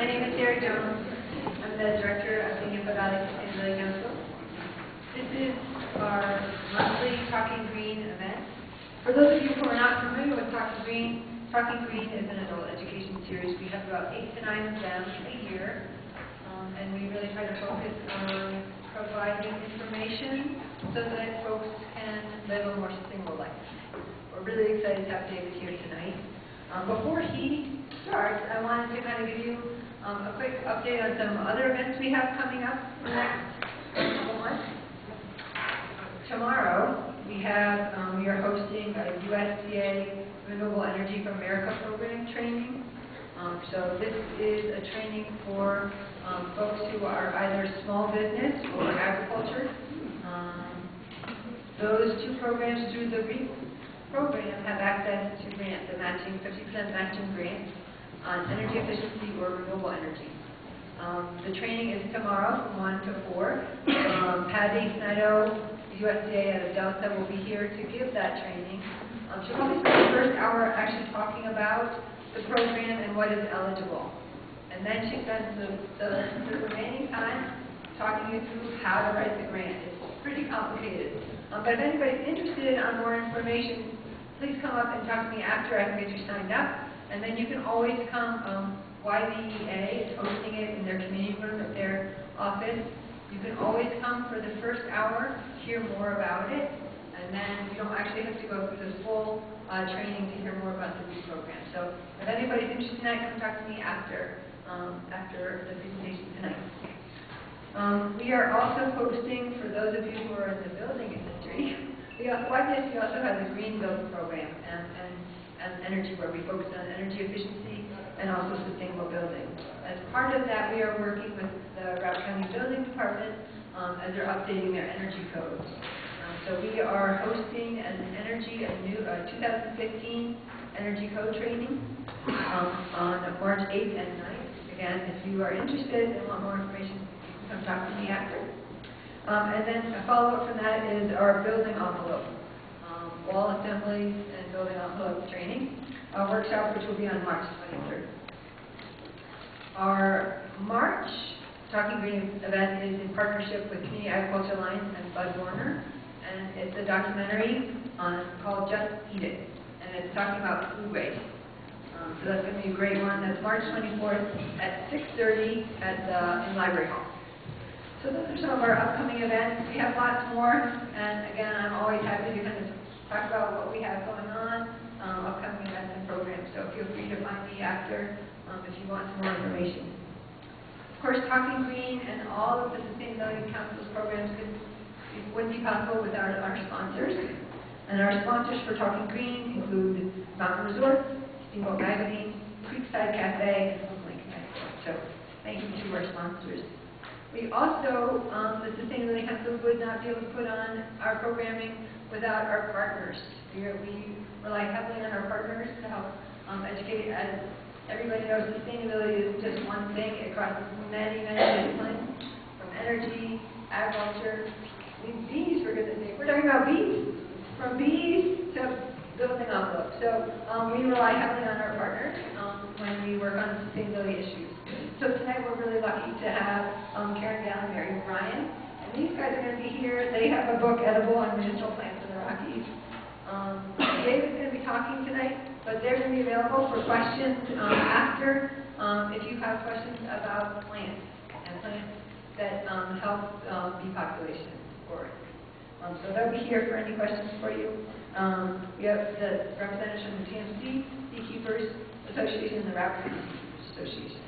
name is Terry Jones. I'm the director of the Napa Valley Sustainability Council. This is our monthly Talking Green event. For those of you who are not familiar with Talking Green is an adult education series. We have about 8 to 9 of them a year, and we really try to focus on providing information so that folks can live a more sustainable life. We're really excited to have David here tonight. Before he starts, I wanted to kind of give you a quick update on some other events we have coming up in the next couple months. Tomorrow, we are hosting a USDA Renewable Energy for America program training. So this is a training for folks who are either small business or agriculture. Those two programs through the REAP program have access to grants, the matching 50% matching grant on energy efficiency or renewable energy. The training is tomorrow from 1 to 4. Patty Snido, USDA out of Delta, will be here to give that training. She'll probably spend the first hour actually talking about the program and what is eligible. And then she spends the remaining time talking you through how to write the grant. It's pretty complicated. But if anybody's interested on more information, please come up and talk to me after. I can get you signed up. And then you can always come. YVEA is hosting it in their community room at their office. You can always come for the first hour, hear more about it, and then you don't actually have to go through the full training to hear more about the REAP program. So if anybody's interested in that, come talk to me after the presentation tonight. We are also hosting, for those of you who are in the building industry, YVS, we also have the Green Build program and energy, where we focus on energy efficiency and also sustainable building. As part of that, we are working with the Routt County Building Department as they're updating their energy codes. So we are hosting a new 2015 energy code training on March 8th and 9th. Again, if you are interested and want more information, come talk to me after. And then a follow-up from that is our building envelope, wall assemblies and building envelope training workshop, which will be on March 23rd. Our March Talking Green event is in partnership with Community Agriculture Alliance and Bud Warner, and it's a documentary called Just Eat It, and it's talking about food waste. So that's going to be a great one. That's March 24th at 6:30 in Library Hall. So those are some of our upcoming events. We have lots more, and again, I'm always happy to kind of talk about what we have going on, upcoming events and programs. So feel free to find me after if you want some more information. Of course, Talking Green and all of the Sustainability Council's programs wouldn't be possible without our sponsors. And our sponsors for Talking Green include Mountain Resorts, Steamboat Magazine, Creekside Cafe, and Link Cafe. So thank you to our sponsors. We also, the Sustainability Council would not be able to put on our programming without our partners. We rely heavily on our partners to help educate. As everybody knows, sustainability isn't just one thing. It crosses many, many disciplines, from energy, agriculture, bees, for goodness sake. We're talking about bees. From bees to building envelopes. So we rely heavily on our partners when we work on sustainability issues. So tonight we're really lucky to have Karen Gallon, Mary O'Brien, and these guys are going to be here. They have a book, Edible on Medicinal Plants in the Rockies. David's going to be talking tonight, but they're going to be available for questions after if you have questions about plants and plants that help bee population support. So they'll be here for any questions for you. We have the representatives from the TMC, Beekeepers Association, and the Routt County Beekeepers Association.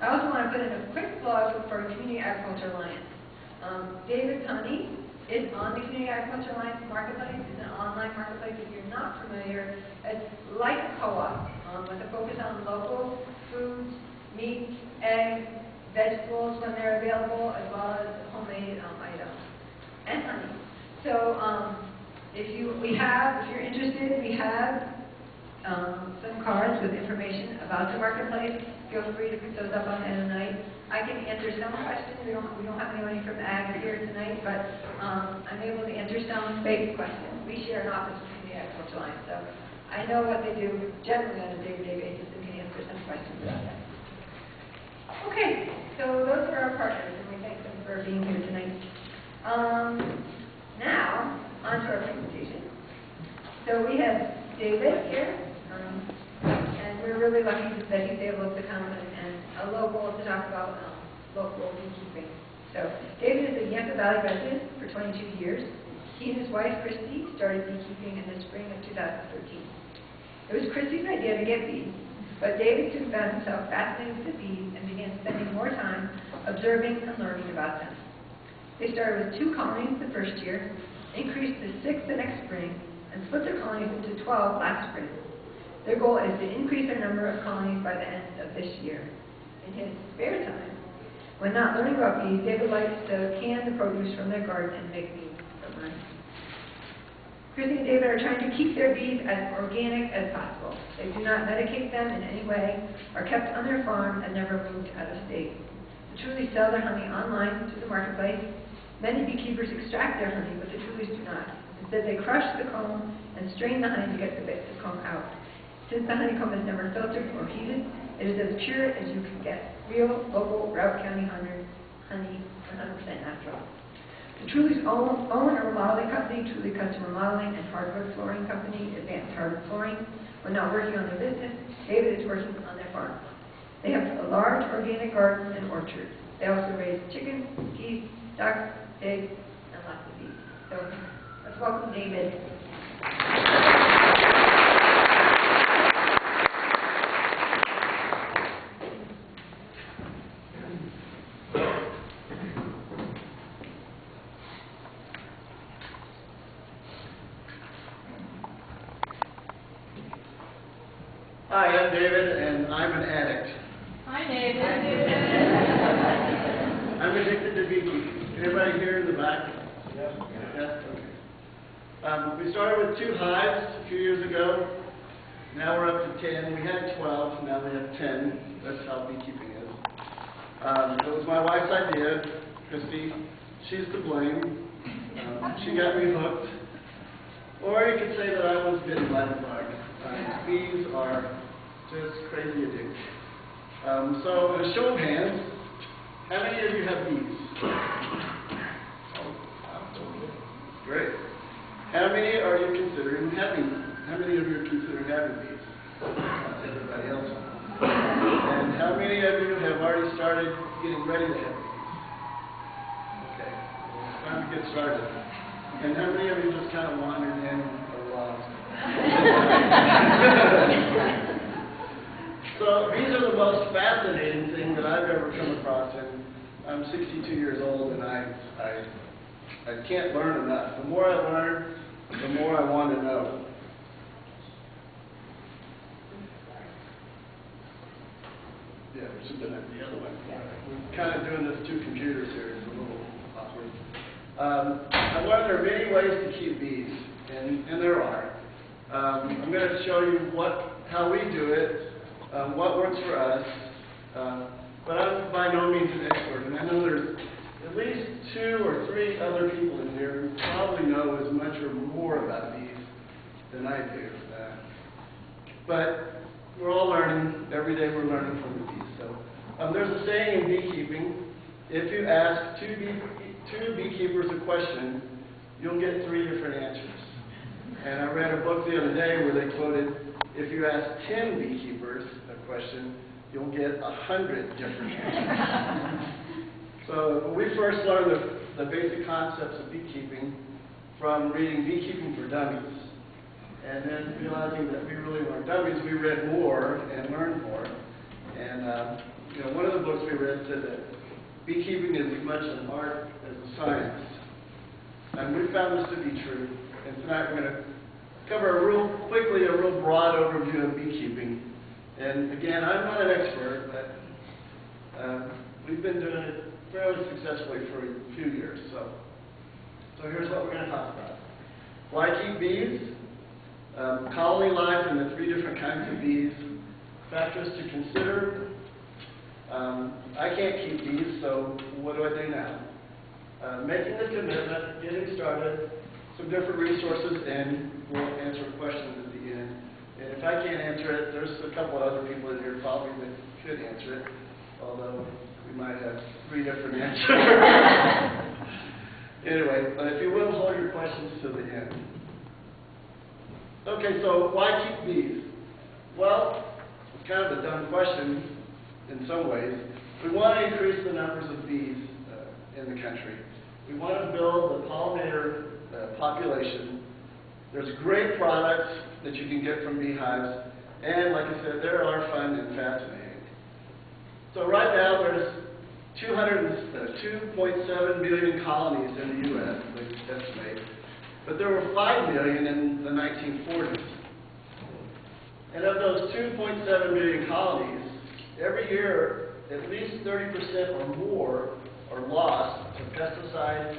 I also want to put in a quick plug for Community Agriculture Alliance. David's Honey is on the Community Agriculture Alliance Marketplace. It's an online marketplace. If you're not familiar, it's like a co-op with a focus on local foods, meats, eggs, vegetables when they're available, as well as homemade items and honey. So if you're interested, we have some cards with information about the marketplace. Feel free to pick those up on the end of the night. I can answer some questions. We don't have anybody from Ag here tonight, but I'm able to answer some basic questions. We share an office with the Agriculture Alliance, so I know what they do generally on a day-to-day basis and can answer some questions about that. those are our partners, and we thank them for being here tonight. Now, on to our presentation. So we have David here, and we're really lucky that he's able to come and a local to talk about local beekeeping. So David is a Yampa Valley resident for 22 years. He and his wife, Christy, started beekeeping in the spring of 2013. It was Christy's idea to get bees, but David soon found himself fascinated with the bees and began spending more time observing and learning about them. They started with 2 colonies the first year, increased to 6 the next spring, and split their colonies into 12 last spring. Their goal is to increase their number of colonies by the end of this year. In his spare time, when not learning about bees, David likes to can the produce from their garden and make bees from them. Christy and David are trying to keep their bees as organic as possible. They do not medicate them in any way, are kept on their farm, and never moved out of state. The Trulies sell their honey online to the marketplace. Many beekeepers extract their honey, but the Trulies do not. Instead, they crush the comb and strain the honey to get the comb out. Since the honeycomb is never filtered or heated, it is as pure as you can get. Real, local, Routt County honey, 100% natural. The Trulies own a remodeling company, Trulie Custom Remodeling, and hardwood flooring company, Advanced Hardwood Flooring. When not working on their business, David is working on their farm. They have a large organic garden and orchard. They also raise chickens, geese, ducks, pigs, and lots of bees. So let's welcome David. Hi, I'm David, and I'm an addict. Hi, David. I'm addicted to beekeeping. Anybody here in the back? Yes. Yes? Okay. We started with 2 hives a few years ago. Now we're up to 10. We had 12, now we have 10. That's how beekeeping is. It was my wife's idea, Christy. She's to blame. She got me hooked. Or you could say that I was bitten by the bug. Bees are just crazy addictive. So, in a show of hands, how many of you have bees? Great. How many are you considering having? How many of you are considering having bees? Everybody else. And how many of you have already started getting ready to have bees? Okay. It's time to get started. And how many of you just kind of wandered in or lost? So these are the most fascinating thing that I've ever come across, and I'm 62 years old, and I can't learn enough. The more I learn, the more I want to know. Yeah, we should have done it the other way. We're kind of doing this 2 computers here. It's a little awkward. I learned there are many ways to keep bees, and there are. I'm going to show you how we do it, what works for us, but I'm by no means an expert, and I know there's at least 2 or 3 other people in here who probably know as much or more about bees than I do. But we're all learning. Every day we're learning from the bees. So there's a saying in beekeeping, if you ask 2 beekeepers a question, you'll get 3 different answers. And I read a book the other day where they quoted, if you ask 10 beekeepers a question, you'll get 100 different answers. So we first learned the basic concepts of beekeeping from reading Beekeeping for Dummies. And then realizing that we really weren't dummies, we read more and learned more. And one of the books we read said that beekeeping is as much an art as a science. And we found this to be true. And tonight we're going to cover real broad overview of beekeeping. And again, I'm not an expert, but we've been doing it fairly successfully for a few years. So here's what we're going to talk about. Why keep bees? Colony life and the 3 different kinds of bees. Factors to consider. I can't keep bees, so what do I do now? Making the commitment, getting started, some different resources, and we'll answer questions at the end. And if I can't answer it, there's a couple of other people in here probably that could answer it. although we might have 3 different answers. Anyway, but if you will, hold your questions to the end. Okay, so why keep bees? Well, it's kind of a dumb question in some ways. We want to increase the numbers of bees in the country. We want to build the pollinator population. There's great products that you can get from beehives, and like I said, they are fun and fascinating. So right now there's 2.7 million colonies in the U.S., they estimate, but there were 5 million in the 1940s. And of those 2.7 million colonies, every year at least 30% or more are lost to pesticides,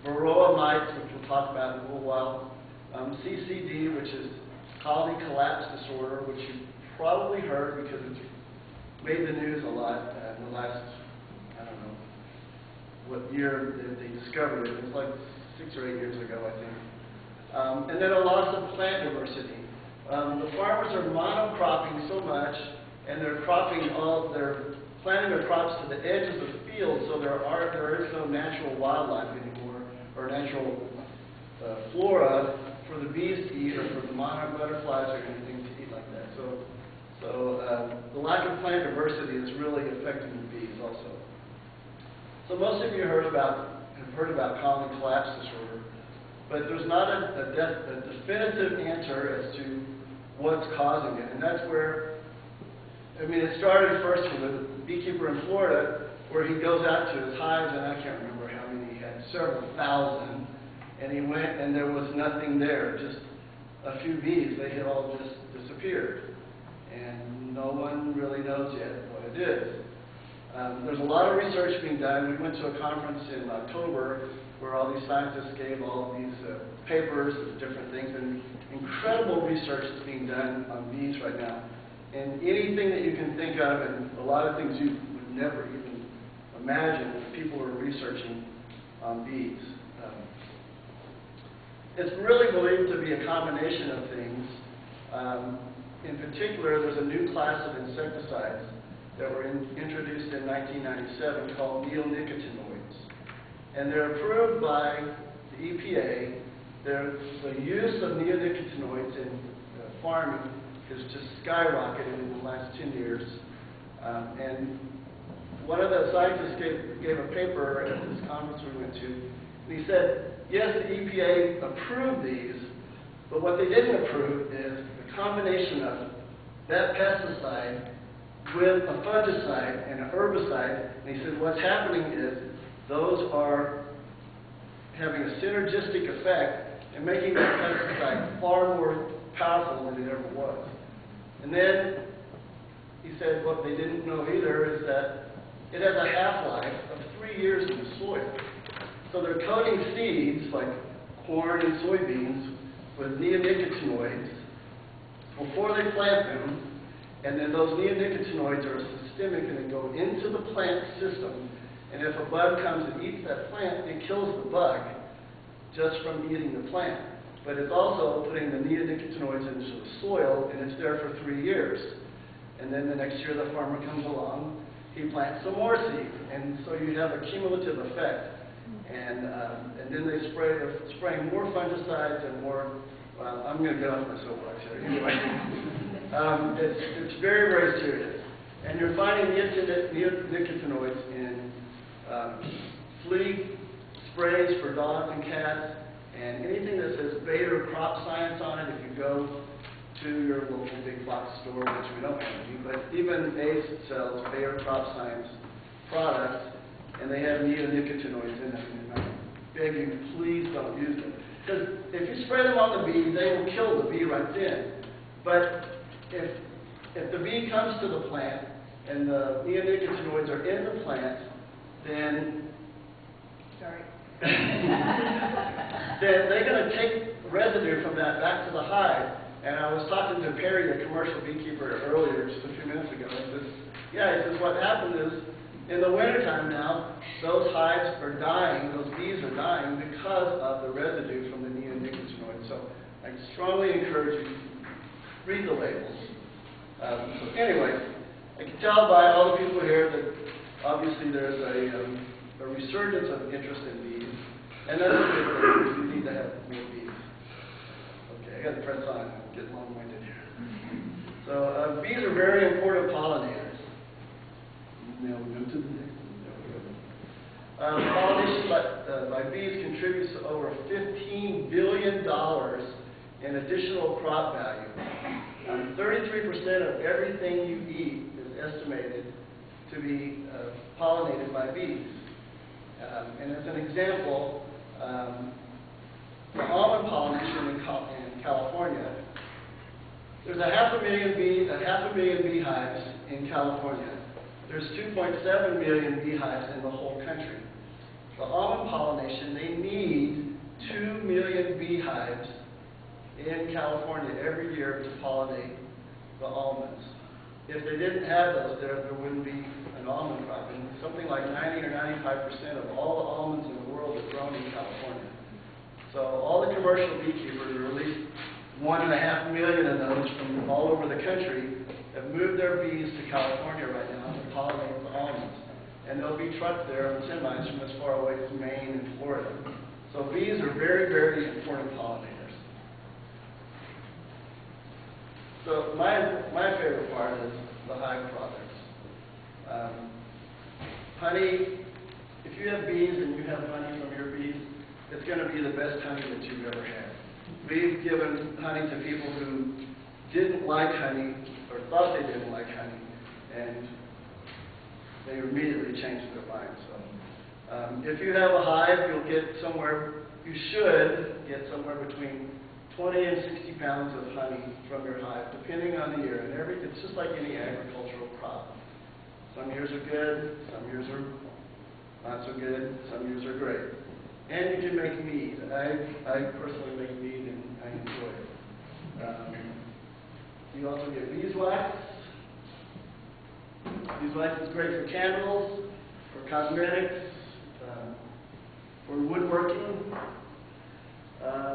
varroa mites, which we'll talk about in a little while, CCD, which is colony collapse disorder, which you've probably heard because it's made the news a lot in the last, I don't know what year they discovered it. It was like 6 or 8 years ago, I think. And then a loss of plant diversity. The farmers are monocropping so much, and they're planting their crops to the edges of the field, so there is no natural wildlife anymore, or natural flora for the bees to eat, or for the monarch butterflies or anything to eat like that. So the lack of plant diversity is really affecting the bees also. So most of you have heard about colony collapse disorder, but there's not a definitive answer as to what's causing it. And that's where, I mean, it started first with a beekeeper in Florida, where he goes out to his hives, and I can't remember how many he had, several thousand, and he went and there was nothing there, just a few bees. They had all just disappeared. And no one really knows yet what it is. There's a lot of research being done. We went to a conference in October where all these scientists gave all of these papers of different things, and incredible research is being done on bees right now. And anything that you can think of, and a lot of things you would never even imagine, people are researching on bees. It's really believed to be a combination of things. In particular, there's a new class of insecticides that were introduced in 1997 called neonicotinoids. And they're approved by the EPA. The use of neonicotinoids in farming has just skyrocketed in the last 10 years. And one of the scientists gave a paper at this conference we went to, and he said, yes, the EPA approved these, but what they didn't approve is the combination of that pesticide with a fungicide and an herbicide. And he said what's happening is those are having a synergistic effect and making that pesticide far more powerful than it ever was. And then he said what they didn't know either is that it has a half-life of 3 years in the soil. So they're coating seeds like corn and soybeans with neonicotinoids before they plant them, and then those neonicotinoids are systemic and they go into the plant system, and if a bug comes and eats that plant, it kills the bug just from eating the plant. But it's also putting the neonicotinoids into the soil, and it's there for 3 years. And then the next year the farmer comes along, he plants some more seed, and so you have a cumulative effect. And then they're spraying more fungicides and more, well, I'm going to get off my soapbox here. Anyway, it's very, very serious. And you're finding neonicotinoids in flea sprays for dogs and cats, and anything that says Bayer crop science on it, if you go to your local big box store, which we don't have any, but even Ace sells Bayer crop science products, and they have neonicotinoids in them. And I beg you, please don't use them. Because if you spray them on the bee, they will kill the bee right then. But if the bee comes to the plant and the neonicotinoids are in the plant, then then they're going to take residue from that back to the hive. And I was talking to Perry, a commercial beekeeper, earlier, just a few minutes ago. He says, what happened is, in the wintertime now, those hives are dying, those bees are dying because of the residue from the neonicotinoids. So I strongly encourage you to read the labels. So anyway, I can tell by all the people here that obviously there's a resurgence of interest in bees, and that's a good thing, because we need to have more bees. Okay, I got to press on. I'm getting long-winded here. So bees are very important pollinators. Now we go to the next one. There we go. Pollination by bees contributes to over $15 billion in additional crop value. 33% of everything you eat is estimated to be pollinated by bees. And as an example, the almond pollination in California, there's a half a million beehives in California. There's 2.7 million beehives in the whole country. The almond pollination, they need 2 million beehives in California every year to pollinate the almonds. If they didn't have those, there wouldn't be an almond crop. And something like 90 or 95% of all the almonds in the world are grown in California. So all the commercial beekeepers, or at least 1.5 million of those from all over the country, have moved their bees to California right now to pollinate the almonds. And they'll be trucked there on semis from as far away as Maine and Florida. So bees are very, very important pollinators. So my favorite part is the hive products. Honey, if you have bees and you have honey from your bees, it's going to be the best honey that you've ever had. We've given honey to people who didn't like honey or thought they didn't like honey, and they immediately changed their mind. So if you have a hive, you should get somewhere between 20 and 60 pounds of honey from your hive, depending on the year. And it's just like any agricultural crop. Some years are good, some years are not so good, some years are great. And you can make mead. I personally make mead, and I enjoy it. You also get beeswax. Beeswax is great for candles, for cosmetics, for woodworking.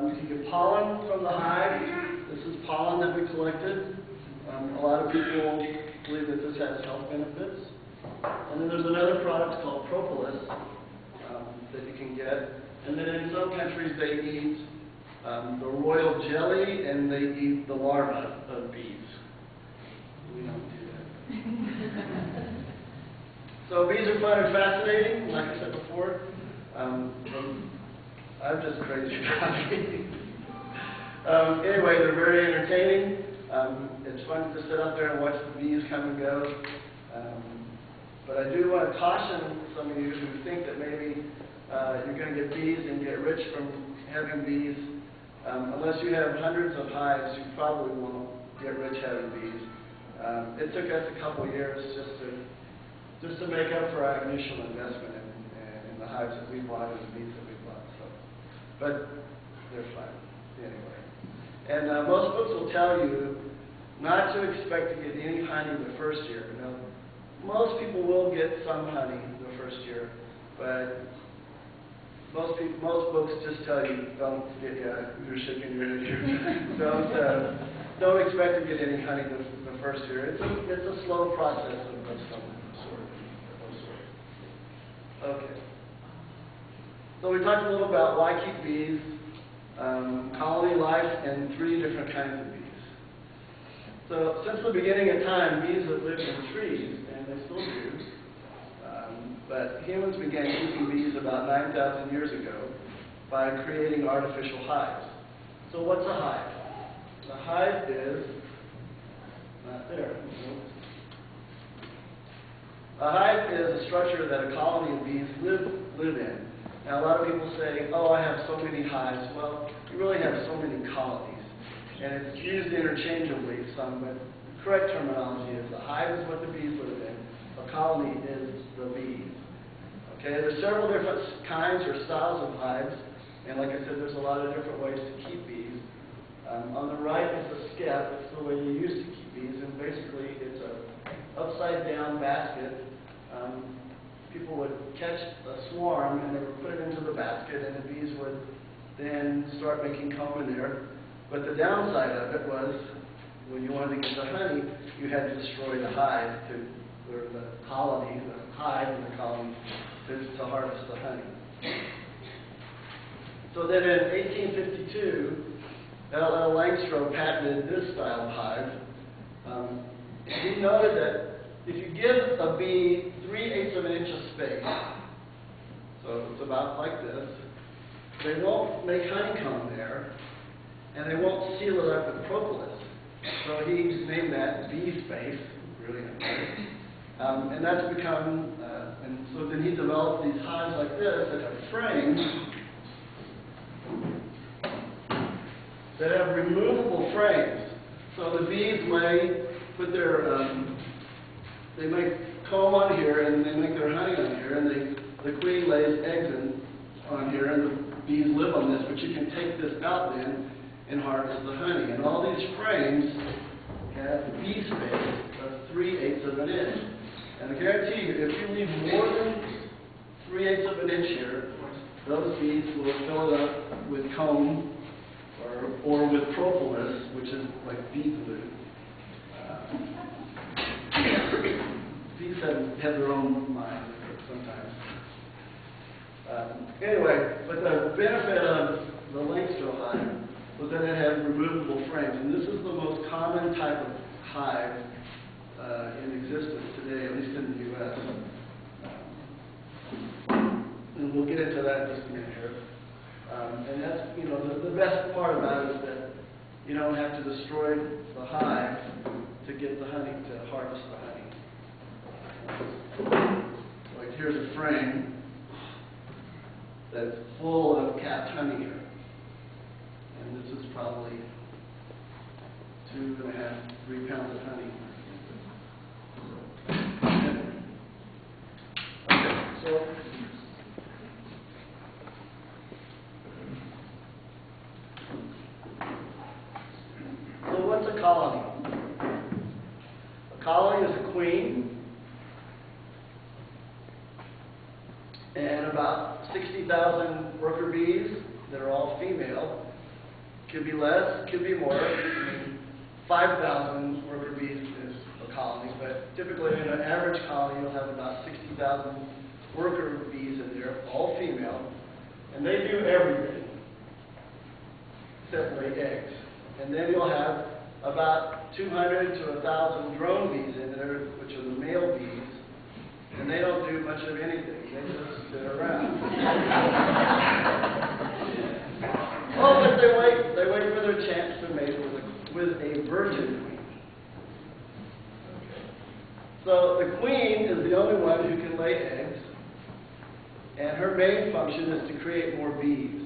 You can get pollen from the hive. This is pollen that we collected. A lot of people believe that this has health benefits. And then there's another product called propolis that you can get. And then in some countries they eat the royal jelly and they eat the larvae of bees. We don't do that. So bees are fun and fascinating, like I said before. I'm just crazy about bees. Anyway, they're very entertaining. It's fun to sit out there and watch the bees come and go. But I do want to caution some of you who think that maybe you're going to get bees and get rich from having bees. Unless you have hundreds of hives, you probably won't get rich having bees. It took us a couple years just to make up for our initial investment in the hives that we bought and the bees that we bought. So, but they're fun anyway. And most books will tell you not to expect to get any honey the first year. You know, most people will get some honey the first year, but most books just tell you don't get you're shaking your head here. Don't expect to get any honey the first year. It's a slow process of some sort. Okay. So we talked a little about why keep bees, colony life, and 3 different kinds of bees. So since the beginning of time, bees have lived in trees, and they still do. But humans began keeping bees about 9,000 years ago by creating artificial hives. So what's a hive? A hive is not there. A hive is a structure that a colony of bees live in. Now, a lot of people say, oh, I have so many hives. Well, you really have so many colonies. And it's used interchangeably some, but the correct terminology is a hive is what the bees live in. A colony is the bees. Okay, there's several different kinds or styles of hives. And like I said, there's a lot of different ways to keep bees. On the right is a skep. It's the way you used to keep bees. And basically, it's a upside-down basket. People would catch a swarm and they would put it into the basket, and the bees would then start making comb in there. But the downside of it was, when you wanted to get the honey, you had to destroy the hive to where the colony, the hive in the colony, to harvest the honey. So then in 1852, L.L. Langstroth patented this style of hive. He noted that if you give a bee 3/8 of an inch of space, so it's about like this, they won't make honeycomb there, and they won't seal it up with propolis. So he named that bee space, brilliant. And that's become, and so then he developed these hives like this that have frames, that have removable frames. So the bees put their, they make comb on here, and they make their honey on here, and the queen lays eggs on here, and the bees live on this, but you can take this out then and harvest the honey. And all these frames have bee space of 3/8 of an inch. And I guarantee you, if you leave more than 3/8 of an inch here, those bees will fill it up with comb or with propolis, which is like bee glue. Bees have their own mind sometimes. Anyway, but the benefit of the Langstroth hive was that it had removable frames, and this is the most common type of hive in existence today, at least in the U.S. And we'll get into that in just a minute here. And that's, you know, the best part about it is that you don't have to destroy the hive to get the honey, to harvest the honey. Like here's a frame that's full of capped honey here. And this is probably 2.5, 3 pounds of honey. Okay, so what's a colony? A colony is a queen and about 60,000 worker bees that are all female. Could be less, could be more. 5,000 worker bees is a colony, but typically in an average colony you'll have about 60,000 worker bees in there, all female, and they do everything except lay eggs. And then you'll have about 200 to 1,000 drone bees in there, which are the male bees, and they don't do much of anything. They just sit around. Oh, but they wait for their chance to mate with a virgin queen. So the queen is the only one who can lay eggs, and her main function is to create more bees.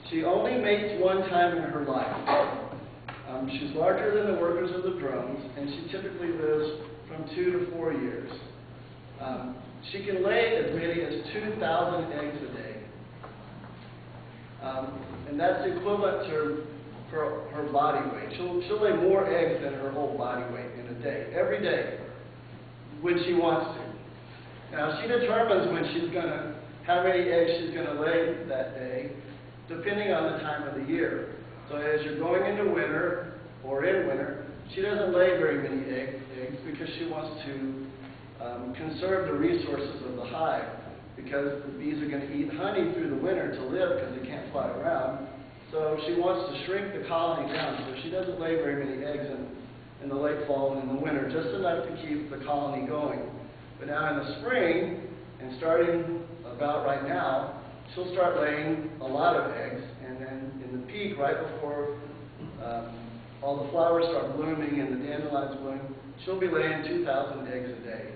She only mates one time in her life. She's larger than the workers of the drones, and she typically lives from 2 to 4 years. She can lay as many as 2,000 eggs a day. And that's equivalent to her body weight. She'll lay more eggs than her whole body weight in a day, every day, when she wants to. Now, she determines how many eggs she's going to lay that day, depending on the time of the year. So as you're going into winter, or in winter, she doesn't lay very many eggs because she wants to conserve the resources of the hive, because the bees are going to eat honey through the winter to live because they can't fly around. So she wants to shrink the colony down, so she doesn't lay very many eggs in the late fall and in the winter, just enough to keep the colony going. But now in the spring, and starting about right now, she'll start laying a lot of eggs, and then in the peak, right before all the flowers start blooming and the dandelions bloom, she'll be laying 2,000 eggs a day.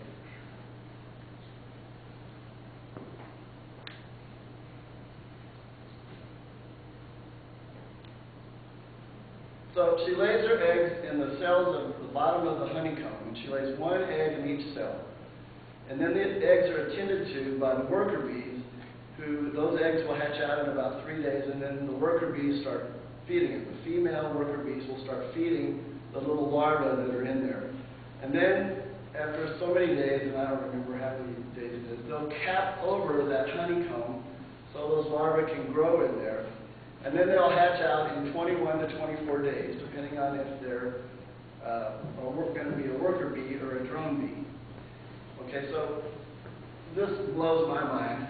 So she lays her eggs in the cells of the bottom of the honeycomb, and she lays one egg in each cell. And then the eggs are attended to by the worker bees, those eggs will hatch out in about 3 days, and then the worker bees start feeding it. The female worker bees will start feeding the little larvae that are in there. And then, after so many days, and I don't remember how many days it is, they'll cap over that honeycomb so those larvae can grow in there. And then they'll hatch out in 21 to 24 days, depending on if they're going to be a worker bee or a drone bee. Okay, so this blows my mind.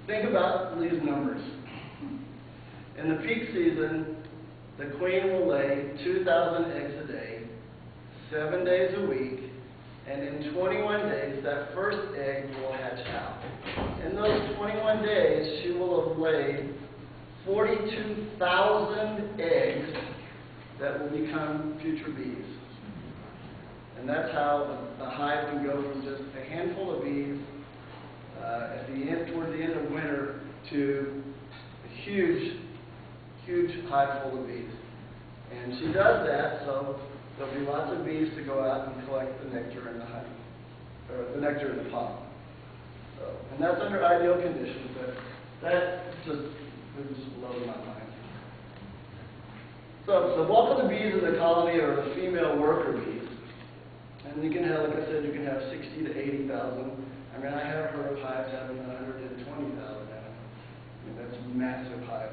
Think about these numbers. In the peak season, the queen will lay 2,000 eggs a day, 7 days a week, and in 21 days, that first egg will hatch out. In those 21 days, she will have laid 42,000 eggs that will become future bees. And that's how a hive can go from just a handful of bees towards the end of winter to a huge hive full of bees. And she does that so there'll be lots of bees to go out and collect the nectar and the honey, or the nectar and the pollen. So, and that's under ideal conditions, but that just blows my mind. So the bulk of the bees in the colony are the female worker bees. And you can have, like I said, you can have 60 to 80,000. I mean, I have heard of hives having 120,000 in them. I mean, that's a massive hive.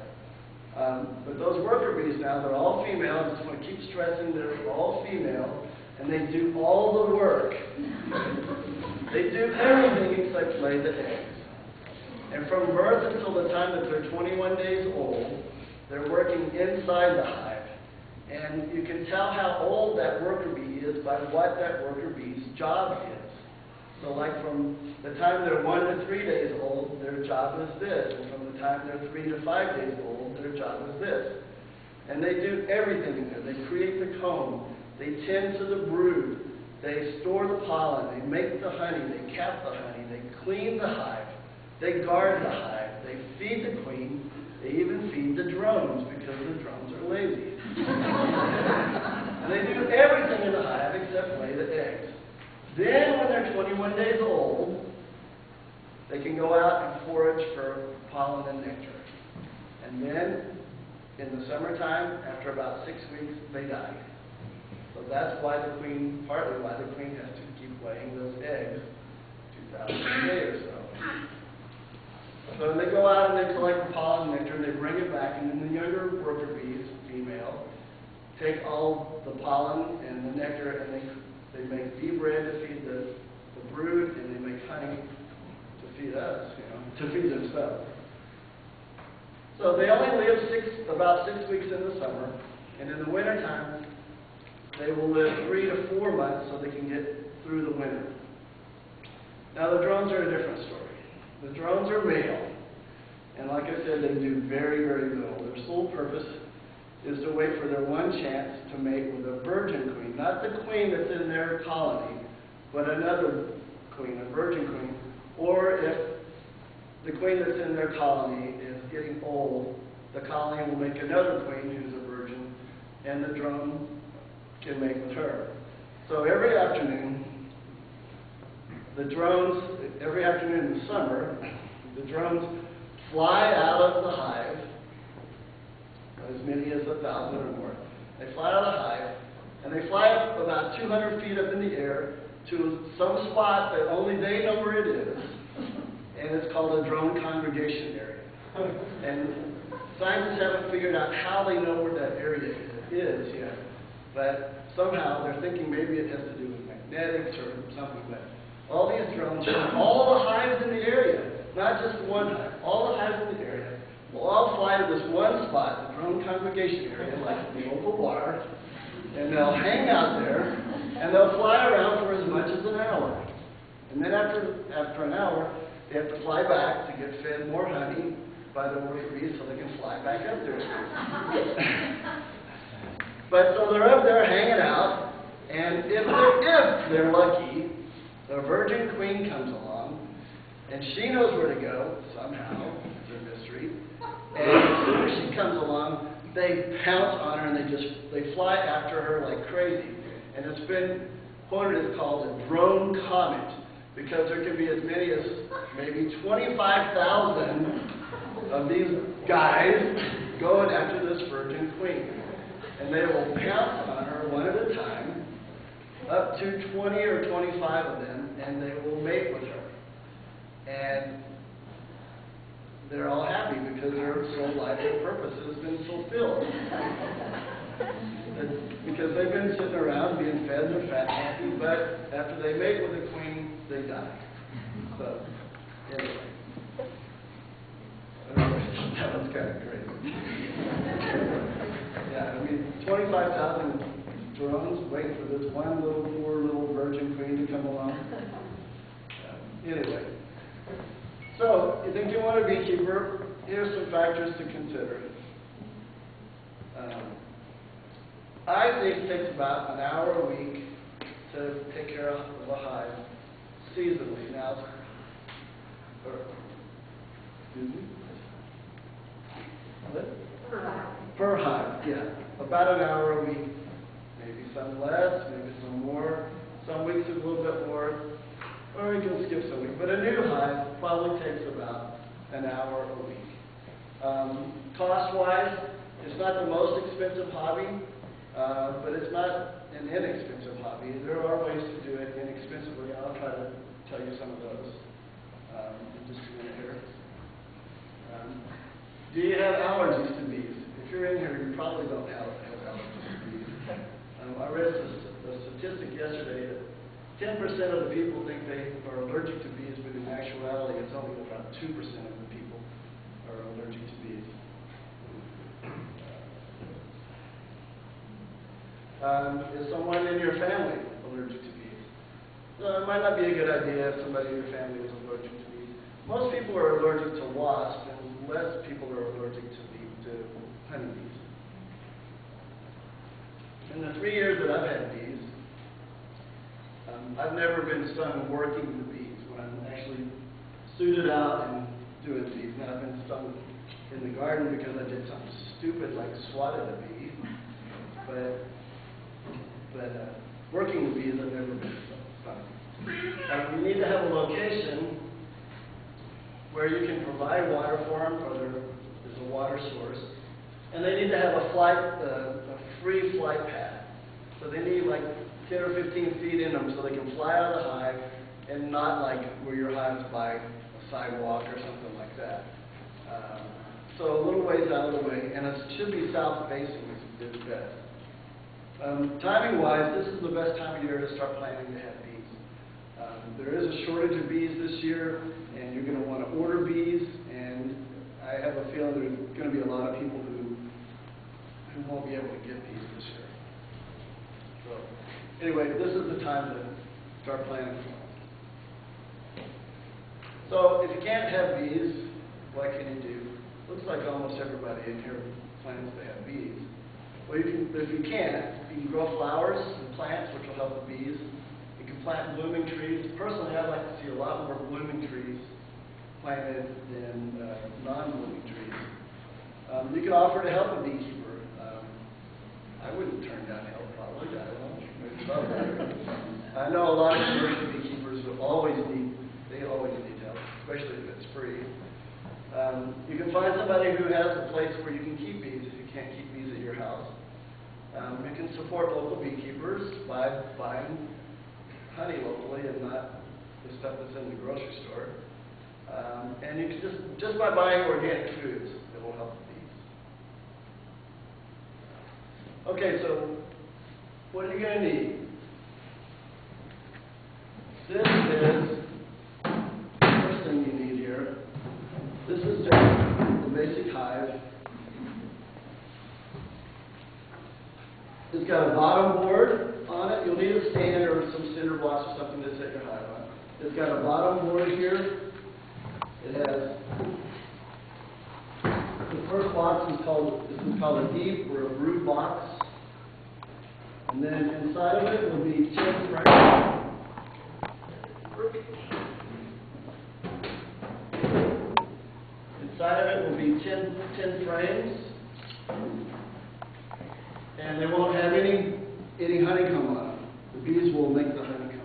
But those worker bees now, they're all female. I just want to keep stressing they're all female, and they do all the work. They do everything except lay the eggs. And from birth until the time that they're 21 days old, they're working inside the hive. And you can tell how old that worker bee is by what that worker bee's job is. So like from the time they're 1 to 3 days old, their job is this. And from the time they're 3 to 5 days old, their job is this. And they do everything in there. They create the comb. They tend to the brood. They store the pollen. They make the honey. They cap the honey. They clean the hive. They guard the hive. They feed the queen. They even feed the drones because the drones are lazy. And they do everything in the hive except lay the eggs. Then when they're 21 days old, they can go out and forage for pollen and nectar. And then in the summertime, after about 6 weeks, they die. So that's why the queen, partly why the queen has to keep laying those eggs 2,000 a day or so. So when they go out and they collect the pollen and nectar and they bring it back, and then the younger worker bees, female, take all the pollen and the nectar and they make bee bread to feed the brood, and they make honey to feed us, to feed themselves. So they only live about 6 weeks in the summer, and in the wintertime, they will live 3 to 4 months so they can get through the winter. Now the drones are a different story. The drones are male, and like I said, they do very, very little. Their sole purpose is to wait for their one chance to mate with a virgin queen, not the queen that's in their colony, but another queen, a virgin queen. Or if the queen that's in their colony is getting old, the colony will make another queen who's a virgin, and the drone can mate with her. So every afternoon, every afternoon in the summer, the drones fly out of the hive, as many as 1,000 or more. They fly out of the hive, and they fly up about 200 feet up in the air to some spot that only they know where it is, and it's called a drone congregation area. And scientists haven't figured out how they know where that area is yet, but somehow they're thinking maybe it has to do with magnetics or something. But all these drones from all the hives in the area, not just one hive, all the hives in the area, will all fly to this one spot, the drone congregation area, like the local bar, and they'll hang out there, and they'll fly around for as much as an hour. And then after an hour, they have to fly back to get fed more honey by the worker bees so they can fly back up there. But so they're up there hanging out, and if they're lucky, the virgin queen comes along, and she knows where to go somehow. It's a mystery. And as soon as she comes along, they pounce on her and they fly after her like crazy. And it's been quoted as called a drone comet, because there can be as many as maybe 25,000 of these guys going after this virgin queen. And they will pounce on her one at a time, up to 20 or 25 of them, and they will mate with her. And they're all happy because their sole life purpose has been fulfilled. Because they've been sitting around being fed and they're fat and happy, but after they mate with the queen, they die. So, anyway. That one's kind of crazy. Yeah, I mean, 25,000 drones wait for this one little poor little virgin queen to come along. Anyway, so you think you want a beekeeper? Here's some factors to consider. I think it takes about an hour a week to take care of a hive seasonally. Now, excuse me? What? Per hive, yeah. About an hour a week. Maybe some less, maybe some more. Some weeks a little bit more. Or you can skip some weeks. But a new hive probably takes about an hour a week. Cost-wise, it's not the most expensive hobby, but it's not an inexpensive hobby. There are ways to do it inexpensively. I'll try to tell you some of those in just a minute here. Do you have allergies to bees? If you're in here, you probably don't have allergies to bees. I read a statistic yesterday that 10% of the people think they are allergic to bees, but in actuality, it's only about 2% of the people are allergic to bees. Is someone in your family allergic to bees? It might not be a good idea if somebody in your family is allergic to bees. Most people are allergic to wasps, and less people are allergic to honeybees. In the 3 years that I've had bees, I've never been stung working the bees when I'm actually suited out and doing bees. Now, I've been stung in the garden because I did something stupid like swatted a bee, but working the bees, I've never been stung. You need to have a location where you can provide water for them, or there's a water source, and they need to have a free flight path. So they need like 10 or 15 feet in them so they can fly out of the hive, and not like where your hive's by a sidewalk or something like that. So a little ways out of the way, and it should be south facing is best. Timing-wise, this is the best time of year to start planning to have bees. There is a shortage of bees this year, and you're going to want to order bees, and I have a feeling there's going to be a lot of people who won't be able to get bees this year. So, anyway, this is the time to start planning for them. So, if you can't have bees, what can you do? Looks like almost everybody in here plans to have bees. Well, if you can't, you can grow flowers and plants, which will help the bees. You can plant blooming trees. Personally, I'd like to see a lot more blooming trees planted than non-blooming trees. You can offer to help a beekeeper. I wouldn't turn down help, probably. I don't know. I know a lot of commercial beekeepers who always need help, especially if it's free. You can find somebody who has a place where you can keep bees if you can't keep bees at your house. You can support local beekeepers by buying honey locally and not the stuff that's in the grocery store. And you can just by buying organic foods, it will help the bees. Okay, so what are you going to need? This is the first thing you need here. This is just the basic hive. It's got a bottom board on it. You'll need a stand or some cinder blocks or something to set your hive on. It's got a bottom board here. It has, the first box is called a deep or a brood box. And then inside of it will be 10 frames. Inside of it will be 10 frames. And they won't have any honeycomb on them. The bees will make the honeycomb.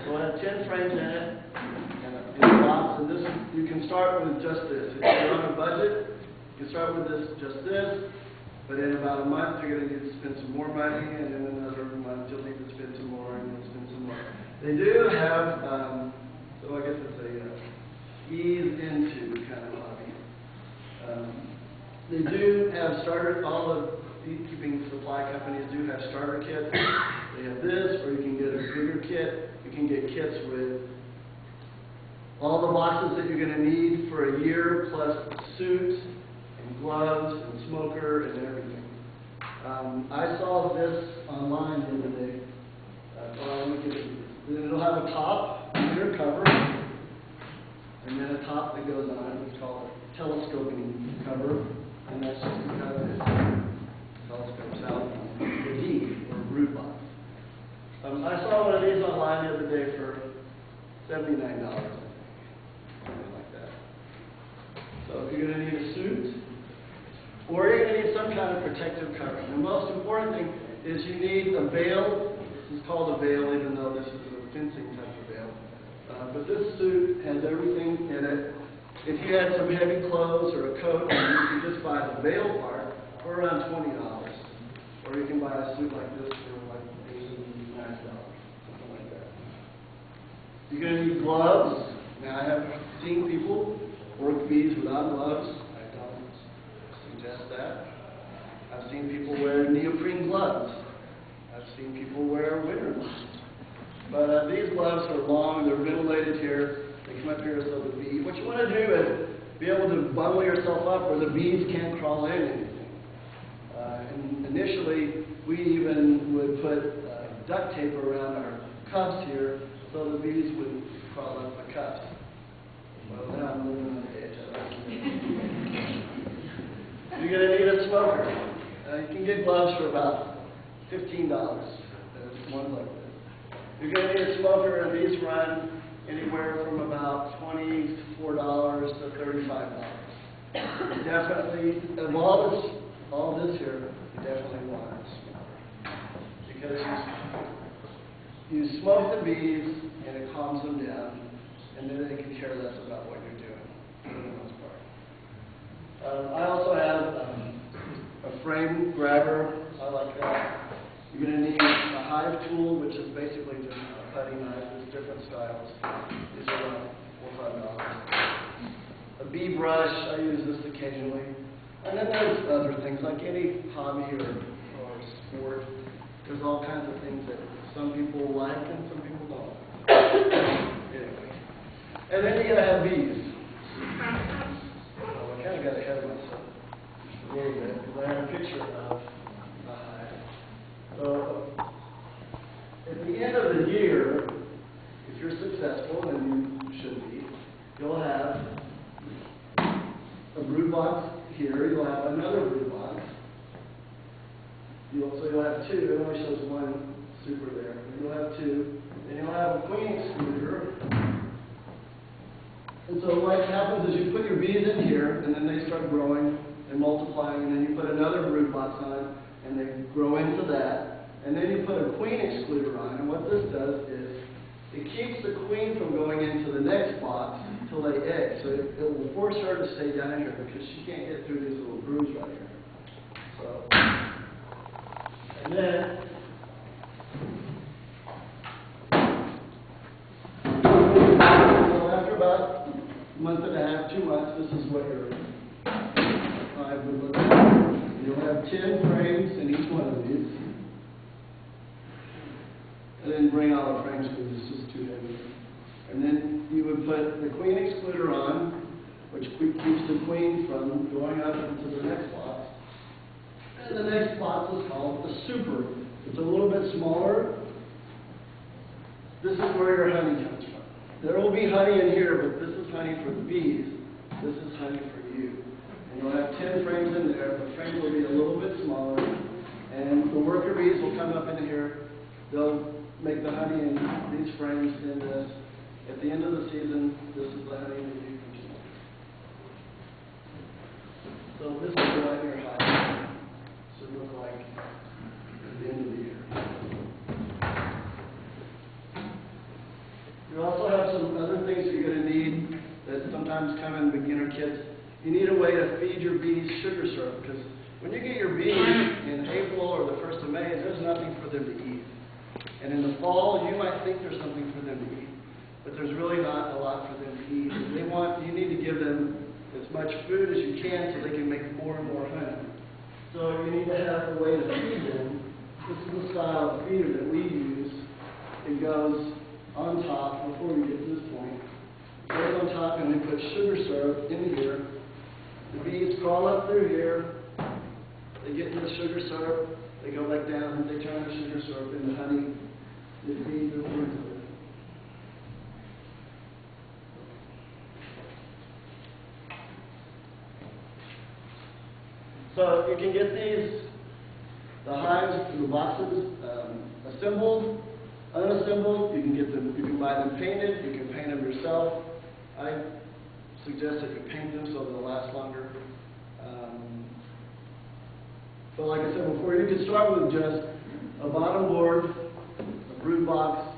So we'll have 10 frames in it, and a box. And this, you can start with just this. If you're on a budget, you can start with just this. But in about a month, you're going to need to spend some more money, and in another month, you'll need to spend some more, and you'll spend some more. They do have, so I guess it's a ease into kind of hobby. They do have all the beekeeping supply companies do have starter kits. They have this, or you can get a bigger kit. You can get kits with all the boxes that you're going to need for a year, plus suit and gloves and smoker and everything. I saw this online the other day. It'll have a top, inner cover, and then a top that goes on it. It's called a telescoping cover, and that's just the kind of it telescopes out the D, or brood box. I saw one of these online the other day for $79, something like that. So you're going to need a suit, or you're going to need some kind of protective covering. The most important thing is you need a veil. This is called a veil, even though this is a fencing type of veil. But this suit has everything in it. If you had some heavy clothes or a coat, you can just buy the veil part for around $20. Or you can buy a suit like this for like $89, something like that. You're going to need gloves. Now, I have seen people work bees without gloves. I don't suggest that. I've seen people wear neoprene gloves. I've seen people wear winter gloves. But these gloves are long, they're ventilated here. They come up here so the bee. What you want to do is be able to bundle yourself up where the bees can't crawl in anything. And initially, we even would put duct tape around our cuffs here so the bees wouldn't crawl up the cuffs. Well, now I'm living on the edge of it. You're going to need a smoker. You can get gloves for about $15. There's one like this. You're going to need a smoker, and these run anywhere from about $24 to $35. Definitely, of all this here, you definitely want a smoker. Because you smoke the bees, and it calms them down, and then they can care less about what you're doing, for the most part. I also have a frame grabber. I like that. You're going to need a hive tool, which is basically just a cutting knife. There's different styles. These are around $4 or $5. A bee brush, I use this occasionally. And then there's other things, like any hobby or sport. There's all kinds of things that some people like and some people don't. Anyway. And then you got to have bees. Well, I kind of got ahead of myself a little bit, because I have a picture of the hive. So, at the end of the year, if you're successful, and you should be, you'll have a brood box here, you'll have another brood box. So you'll have two, it only shows one super there. You'll have two, and you'll have a queen excluder. And so what happens is you put your bees in here, and then they start growing and multiplying, and then you put another brood box on, and they grow into that. And then you put a queen excluder on, and what this does is it keeps the queen from going into the next box to lay eggs. So it will force her to stay down here because she can't get through these little grooves right here. So, and then so after about a month and a half, 2 months, this is what your hive would look like. You'll have 10 frames in each one of these. I didn't bring all the frames because it's just too heavy. And then you would put the queen excluder on, which keeps the queen from going up into the next box. And the next box is called the super. It's a little bit smaller. This is where your honey comes from. There will be honey in here, but this is honey for the bees. This is honey for you. And you'll have 10 frames in there. The frames will be a little bit smaller. And the worker bees will come up in here. They'll make the honey in these frames, and at the end of the season, this is the honey that you consume. So this is what your hive should look like at the end of the year. You also have some other things you're going to need that sometimes come in beginner kits. You need a way to feed your bees sugar syrup, because when you get your bees in April or the 1st of May, there's nothing for them to eat. And in the fall, you might think there's something for them to eat, but there's really not a lot for them to eat. You need to give them as much food as you can so they can make more and more honey. So you need to have a way to feed them. This is the style of feeder that we use. It goes on top before we get to this point. goes on top, and we put sugar syrup in here. The bees crawl up through here. They get in the sugar syrup. They go back down. They turn the sugar syrup into honey. The bees are working with it. So you can get the hives in the boxes, assembled, unassembled. You can get them. You can buy them painted. You can paint them yourself. I suggest that you paint them so they'll last longer. But like I said before, you can start with just a bottom board, a brood box,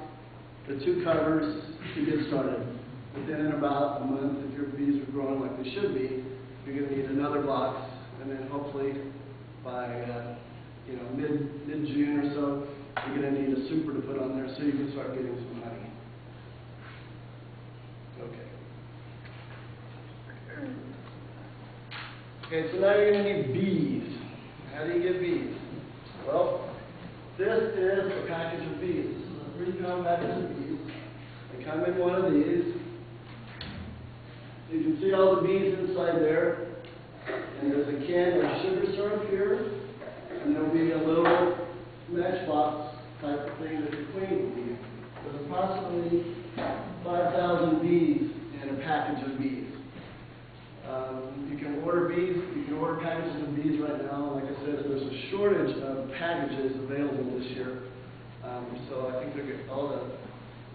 the 2 covers to get started. But then in about a month, if your bees are growing like they should be, you're going to need another box, and then hopefully by mid-June or so, you're going to need a super to put on there so you can start getting some honey. Okay, so now you're going to need bees. How do you get bees? Well, this is a package of bees. This is a 3-pound package of bees. They come in one of these. You can see all the bees inside there. And there's a can of sugar syrup here. And there'll be a little matchbox type of thing that the queen will be in. There's approximately 5,000 bees in a package of bees. You can order bees, you can order packages of bees right now. Like I said, there's a shortage of packages available this year. So I think all the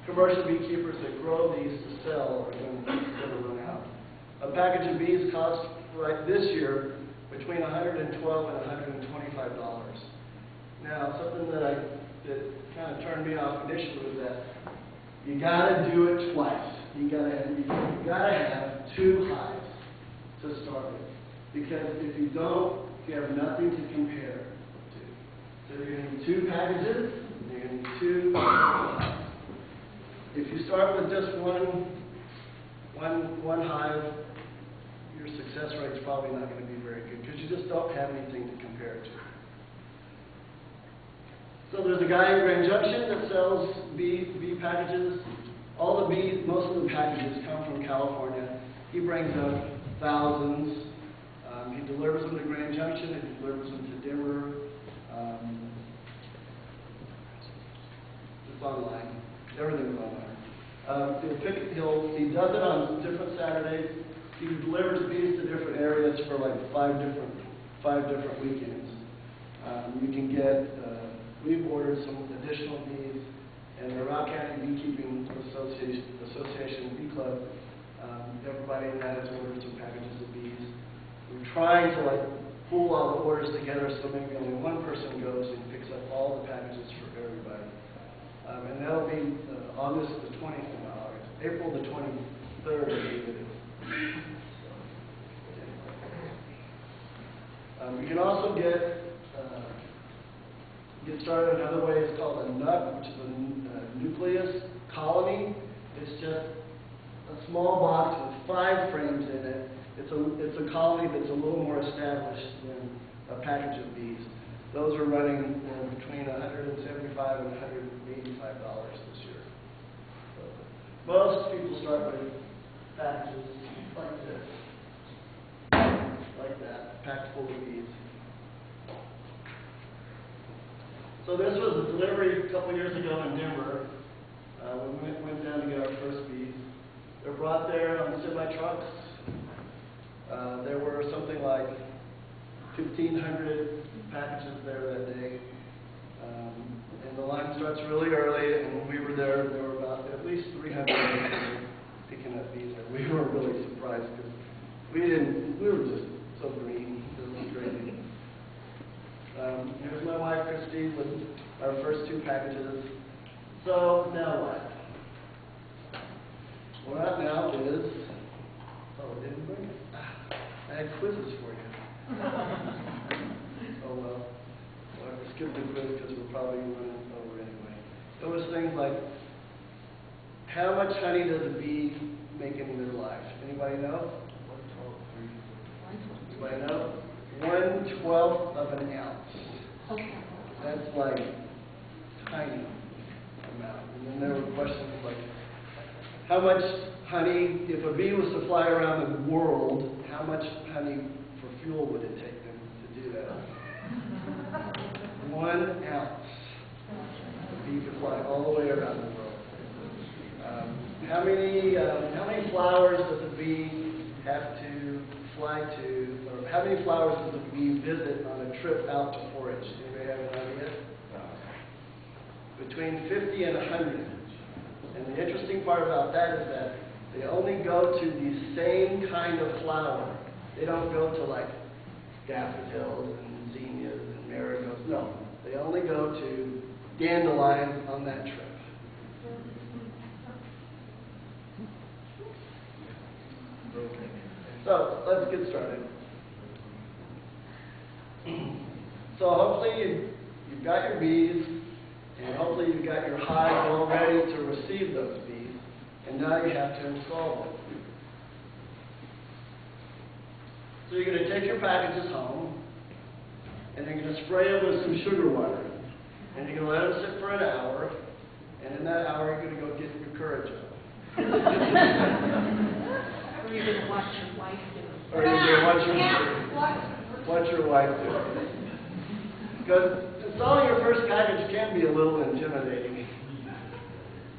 commercial beekeepers that grow these to sell are going to run out. A package of bees costs right this year between $112 and $125. Now, something that kind of turned me off initially was that you got to do it twice. You got to have 2 hives to start with, because if you don't, you have nothing to compare to. So you're going to need 2 packages, and you're going to need 2 hives. If you start with just one hive, your success rate is probably not going to be very good, because you just don't have anything to compare it to. So there's a guy in Grand Junction that sells bee packages. All the bees, most of the packages come from California. He brings up thousands. He delivers them to Grand Junction. He delivers them to Denver. It's online. Everything's online. He does it on different Saturdays. He delivers bees to different areas for like 5 different weekends. You can get. We've ordered some additional bees, and the Rock County Beekeeping Association Bee Club. Everybody in that has ordered some packages of bees. We're trying to pool all the orders together so maybe only one person goes and picks up all the packages for everybody. And that'll be August the 20th, April the 23rd, I believe it is. You can also get started another way. It's called a nut, which is a nucleus colony. It's just a small box with 5 frames in it. It's a colony that's a little more established than a package of bees. Those are running between $175 and $185 this year. So most people start with packages like this, like that, packed full of bees. So this was a delivery a couple years ago in Denver. We went down to get our first bees. They're brought there on semi-trucks. There were something like 1,500 packages there that day. And the line starts really early, and when we were there were about at least 300 people picking up bees. And we were really surprised because we were just so green. It was crazy. Here's my wife, Christy, with our first 2 packages. So now what? What now is, oh, it didn't bring it. I had quizzes for you. Oh well. So I skipped the quiz because we're probably running over anyway. It was things like, how much honey does a bee make in their life? Anybody know? Anybody know? 1/12 of an ounce. That's like tiny amount. And then there were questions like, how much honey, if a bee was to fly around the world, how much honey for fuel would it take them to do that? 1 ounce. A bee could fly all the way around the world. How many flowers does a bee have to fly to, or how many flowers does a bee visit on a trip out to forage? Anybody have an idea? Between 50 and 100. And the interesting part about that is that they only go to the same kind of flower. They don't go to like daffodils and zinnias and marigolds. No, they only go to dandelions on that trip. Okay. So let's get started. So hopefully you've got your bees, and hopefully you've got your hive all ready to receive those bees, and now you have to install them. So you're going to take your packages home, and you're going to spray them with some sugar water, and you're going to let them sit for an hour, and in that hour you're going to go get your courage up. Or you're going to watch your wife do it. Or you're going to watch your wife do it. Because installing your first package can be a little intimidating.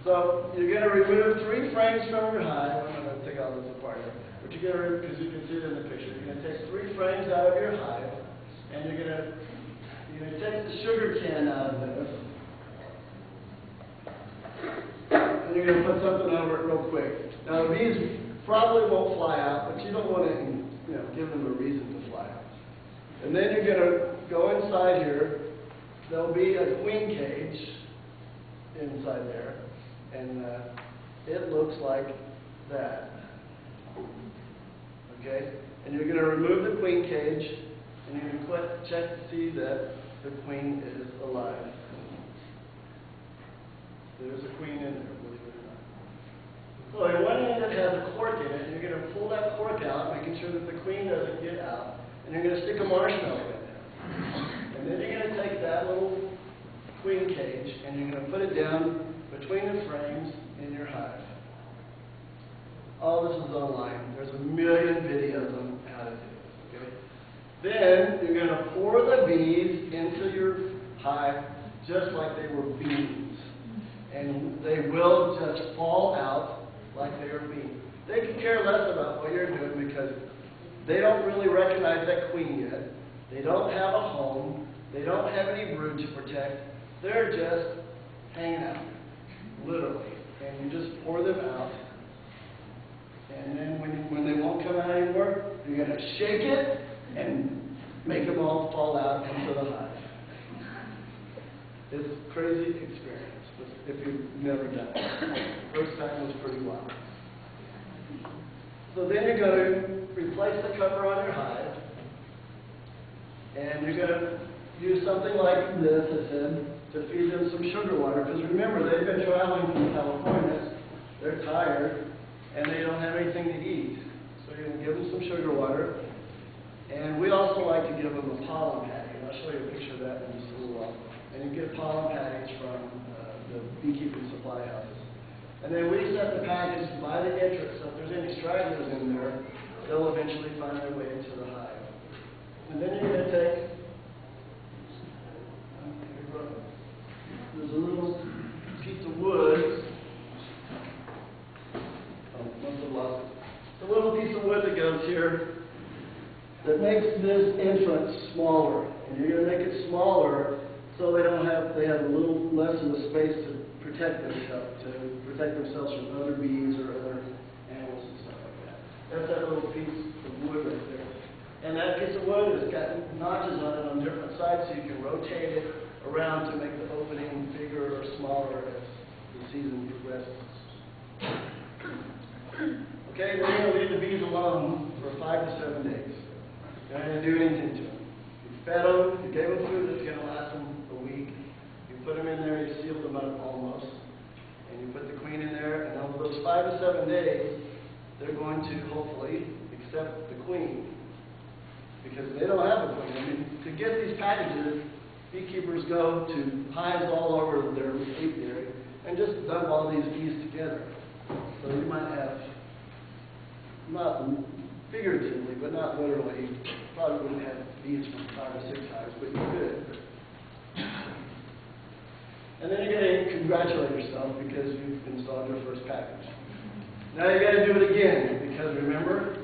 So you're going to remove 3 frames from your hive. I'm going to take all this apart here. But you're going to, because you can see it in the picture, you're going to take 3 frames out of your hive, and you're going to take the sugar can out of this. And you're going to put something over it real quick. Now the bees probably won't fly out, but you don't want to give them a reason to fly out. And then you're going to go inside here. There'll be a queen cage inside there, and it looks like that. Okay? And you're going to remove the queen cage, and you're going to check to see that the queen is alive. There's a queen in there, believe it or not. So in one end it has a cork in it, and you're going to pull that cork out, making sure that the queen doesn't get out, and you're going to stick a marshmallow in there. And then you're going to take that little queen cage, and you're going to put it down between the frames in your hive. All this is online. There's a million videos on how to do this. Okay? Then you're going to pour the bees into your hive just like they were beans. And they will just fall out like they are beans. They can care less about what you're doing because they don't really recognize that queen yet. They don't have a home. They don't have any brood to protect. They're just hanging out, literally. And you just pour them out. And then when they won't come out anymore, you're going to shake it and make them all fall out into the hive. It's a crazy experience if you've never done it. First time was pretty wild. So then you're going to replace the cover on your hive. And you're going to use something like this, I said, to feed them some sugar water. Because remember, they've been traveling from California. They're tired, and they don't have anything to eat. So you're going to give them some sugar water. And we also like to give them a pollen package. I'll show you a picture of that in just a little while. And you get a pollen package from the beekeeping supply houses. And then we set the package by the entrance, so if there's any stragglers in there, they'll eventually find their way into the hive. And then you're going to take, there's a little piece of wood, must have lost it. A little piece of wood that goes here that makes this entrance smaller. And you're going to make it smaller so they have a little less of a space to protect themselves from other bees or other animals and stuff like that. That's that little piece of wood right there. And that piece of wood has got notches on it on different sides, so you can rotate it around to make the opening bigger or smaller as the season progresses. Okay, then you're going to leave the bees alone for 5 to 7 days. You're not going to do anything to them. You fed them, you gave them food that's going to last them a week. You put them in there, you seal them up almost. And you put the queen in there, and over those 5 to 7 days, they're going to hopefully accept the queen. Because they don't have a queen. I mean, to get these packages, beekeepers go to hives all over their apiary and just dump all these bees together. So you might have not figuratively, but not literally. Probably wouldn't have bees from 5 or 6 hives, but you could. And then you're going to congratulate yourself because you've installed your first package. Now you're going to do it again because remember,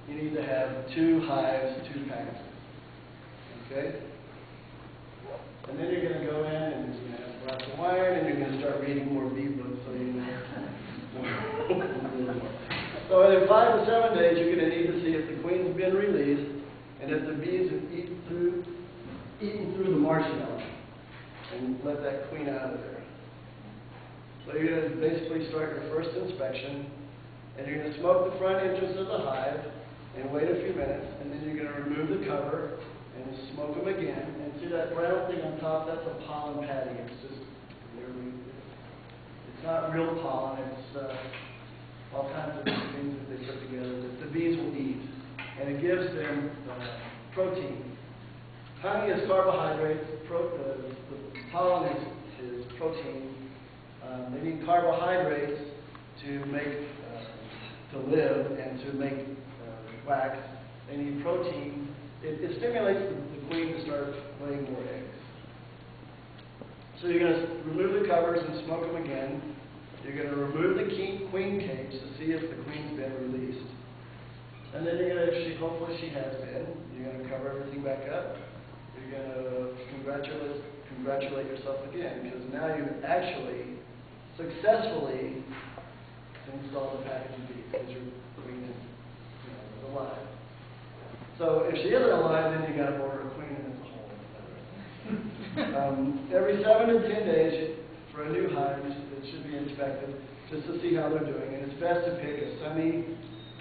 you need to have 2 hives, 2 packages. Okay? And then you're going to go in and you're going to have a glass of wine and you're going to start reading more bee books so you know. So in 5 to 7 days, you're going to need to see if the queen's been released and if the bees have eaten through the marshmallow and let that queen out of there. So you're going to basically start your first inspection, and you're going to smoke the front entrance of the hive and wait a few minutes, and then you're going to remove the cover and smoke them again. And see that brown thing on top? That's a pollen patty. It's just literally, it's not real pollen. It's all kinds of things that they put together that the bees will eat, and it gives them protein. Honey is carbohydrates. The pollen is protein. They need carbohydrates to make to live and to make wax. They need protein. It stimulates the queen to start laying more eggs. So you're going to remove the covers and smoke them again. You're going to remove the queen cage to see if the queen's been released. And then you're going to, hopefully she has been. You're going to cover everything back up. You're going to congratulate yourself again because now you've actually successfully installed the package of bees because your queen is alive. So if she isn't alive, then you got to order a queen and it's a whole. Every 7 to 10 days for a new hive, it should be inspected just to see how they're doing. And it's best to pick a sunny,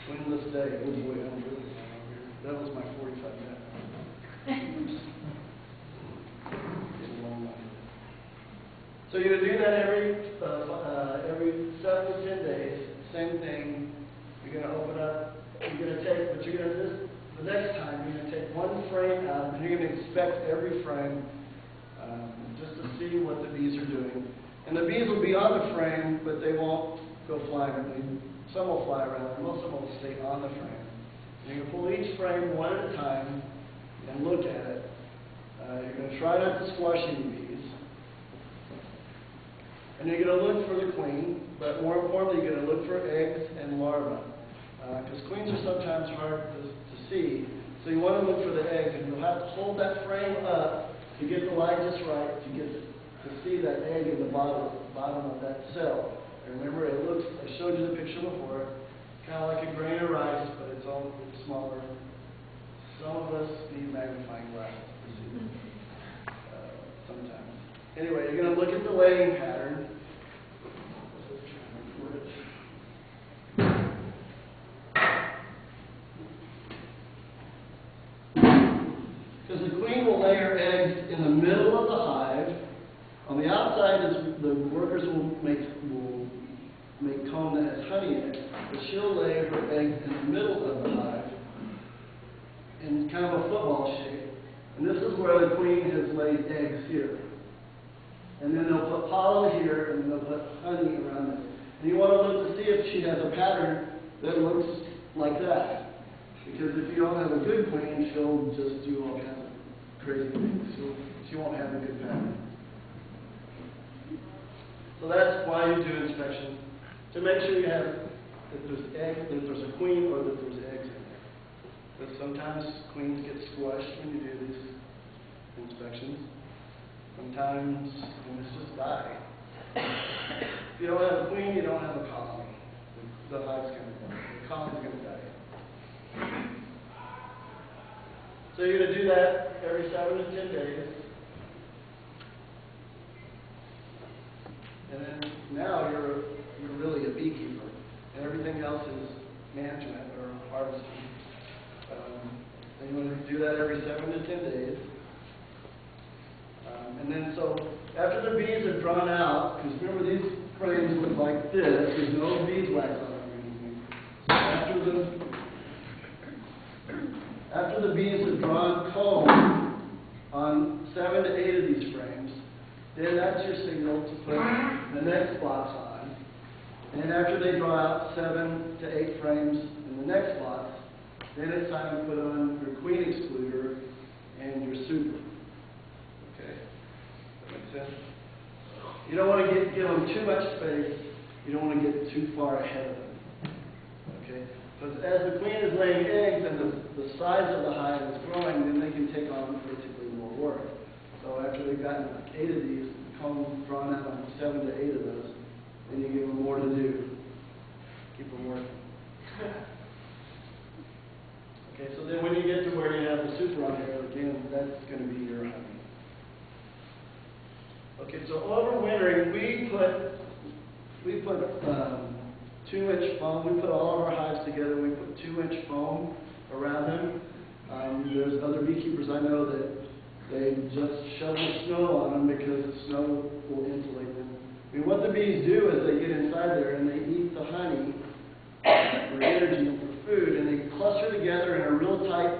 windless day. Oh boy, I'm really fine over here. That was my 45 minutes. So you're going to do that every 7 to 10 days. Same thing. You're going to open up. You're going to take, but you're going to the next time you're going to take one frame out, and you're going to inspect every frame just to see what the bees are doing. And the bees will be on the frame, but they won't go flying. Some will fly around, and most of them will stay on the frame. And you're going to pull each frame one at a time and look at it. You're going to try not to squash any bees. And you're going to look for the queen, but more importantly, you're going to look for eggs and larvae. Because queens are sometimes hard to see. So you want to look for the eggs, and you'll have to hold that frame up to get the light just right to see that egg in the bottom of that cell. And remember, it looks, I showed you the picture before, kind of like a grain of rice, but it's smaller. Some of us need magnifying glasses to see it sometimes. Anyway, you're going to look at the laying pattern. Because the queen will lay her eggs in the middle of the hive. On the outside, the workers will make comb that has honey in it, but she'll lay her eggs in the middle of the hive in kind of a football shape. And this is where the queen has laid eggs here. And then they'll put pollen here, and they'll put honey around it. And you want to look to see if she has a pattern that looks like that. Because if you don't have a good queen, she'll just do all kinds of crazy things. She won't have a good pattern. So that's why you do inspections, to make sure you have that there's eggs, that there's a queen, or that there's eggs in there. But sometimes queens get squashed when you do these inspections. Sometimes queens just die. If you don't have a queen, you don't have a colony. The hive's going to die. The colony's going to die. So you're going to do that every 7 to 10 days. And then now you're really a beekeeper. And everything else is management or harvesting. And you want to do that every 7 to 10 days. And then so after the bees are drawn out, because remember these frames look like this, there's no beeswax on them or anything. So after the bees have drawn comb on 7 to 8 of these frames, then that's your signal to put the next box on. And after they draw out 7 to 8 frames in the next lots, then it's time to put on your queen excluder and your super. Okay? That makes sense? You don't want to give them too much space. You don't want to get too far ahead of them. Okay? Because as the queen is laying eggs and the size of the hive is growing, then they can take on basically more work. So after they've gotten like 8 of these, the comb drawn out on 7 to 8 of those, then you give them more to do. Keep them working. Okay, so then when you get to where you have the super on here, again, that's going to be your honey. Okay, so over wintering, we put 2-inch foam. We put all of our hives together. We put 2-inch foam around them. There's other beekeepers I know that they just shovel snow on them because the snow will insulate them. I mean, what the bees do is they get inside there and they eat the honey for energy and for food, and they cluster together in a real tight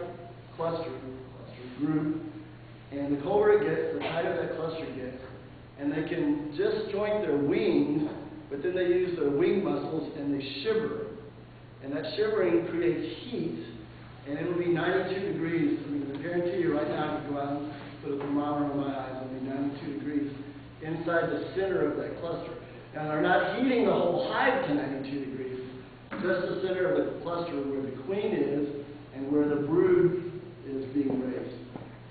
group. And the colder it gets, the tighter that cluster gets. And they can just joint their wings, but then they use their wing muscles and they shiver. And that shivering creates heat, and it'll be 92 degrees. I mean, I guarantee you right now, if you go out and put a thermometer on my eyes, it'll be 92 degrees inside the center of that cluster. Now, they're not heating the whole hive to 92 degrees, just the center of the cluster where the queen is and where the brood is being raised.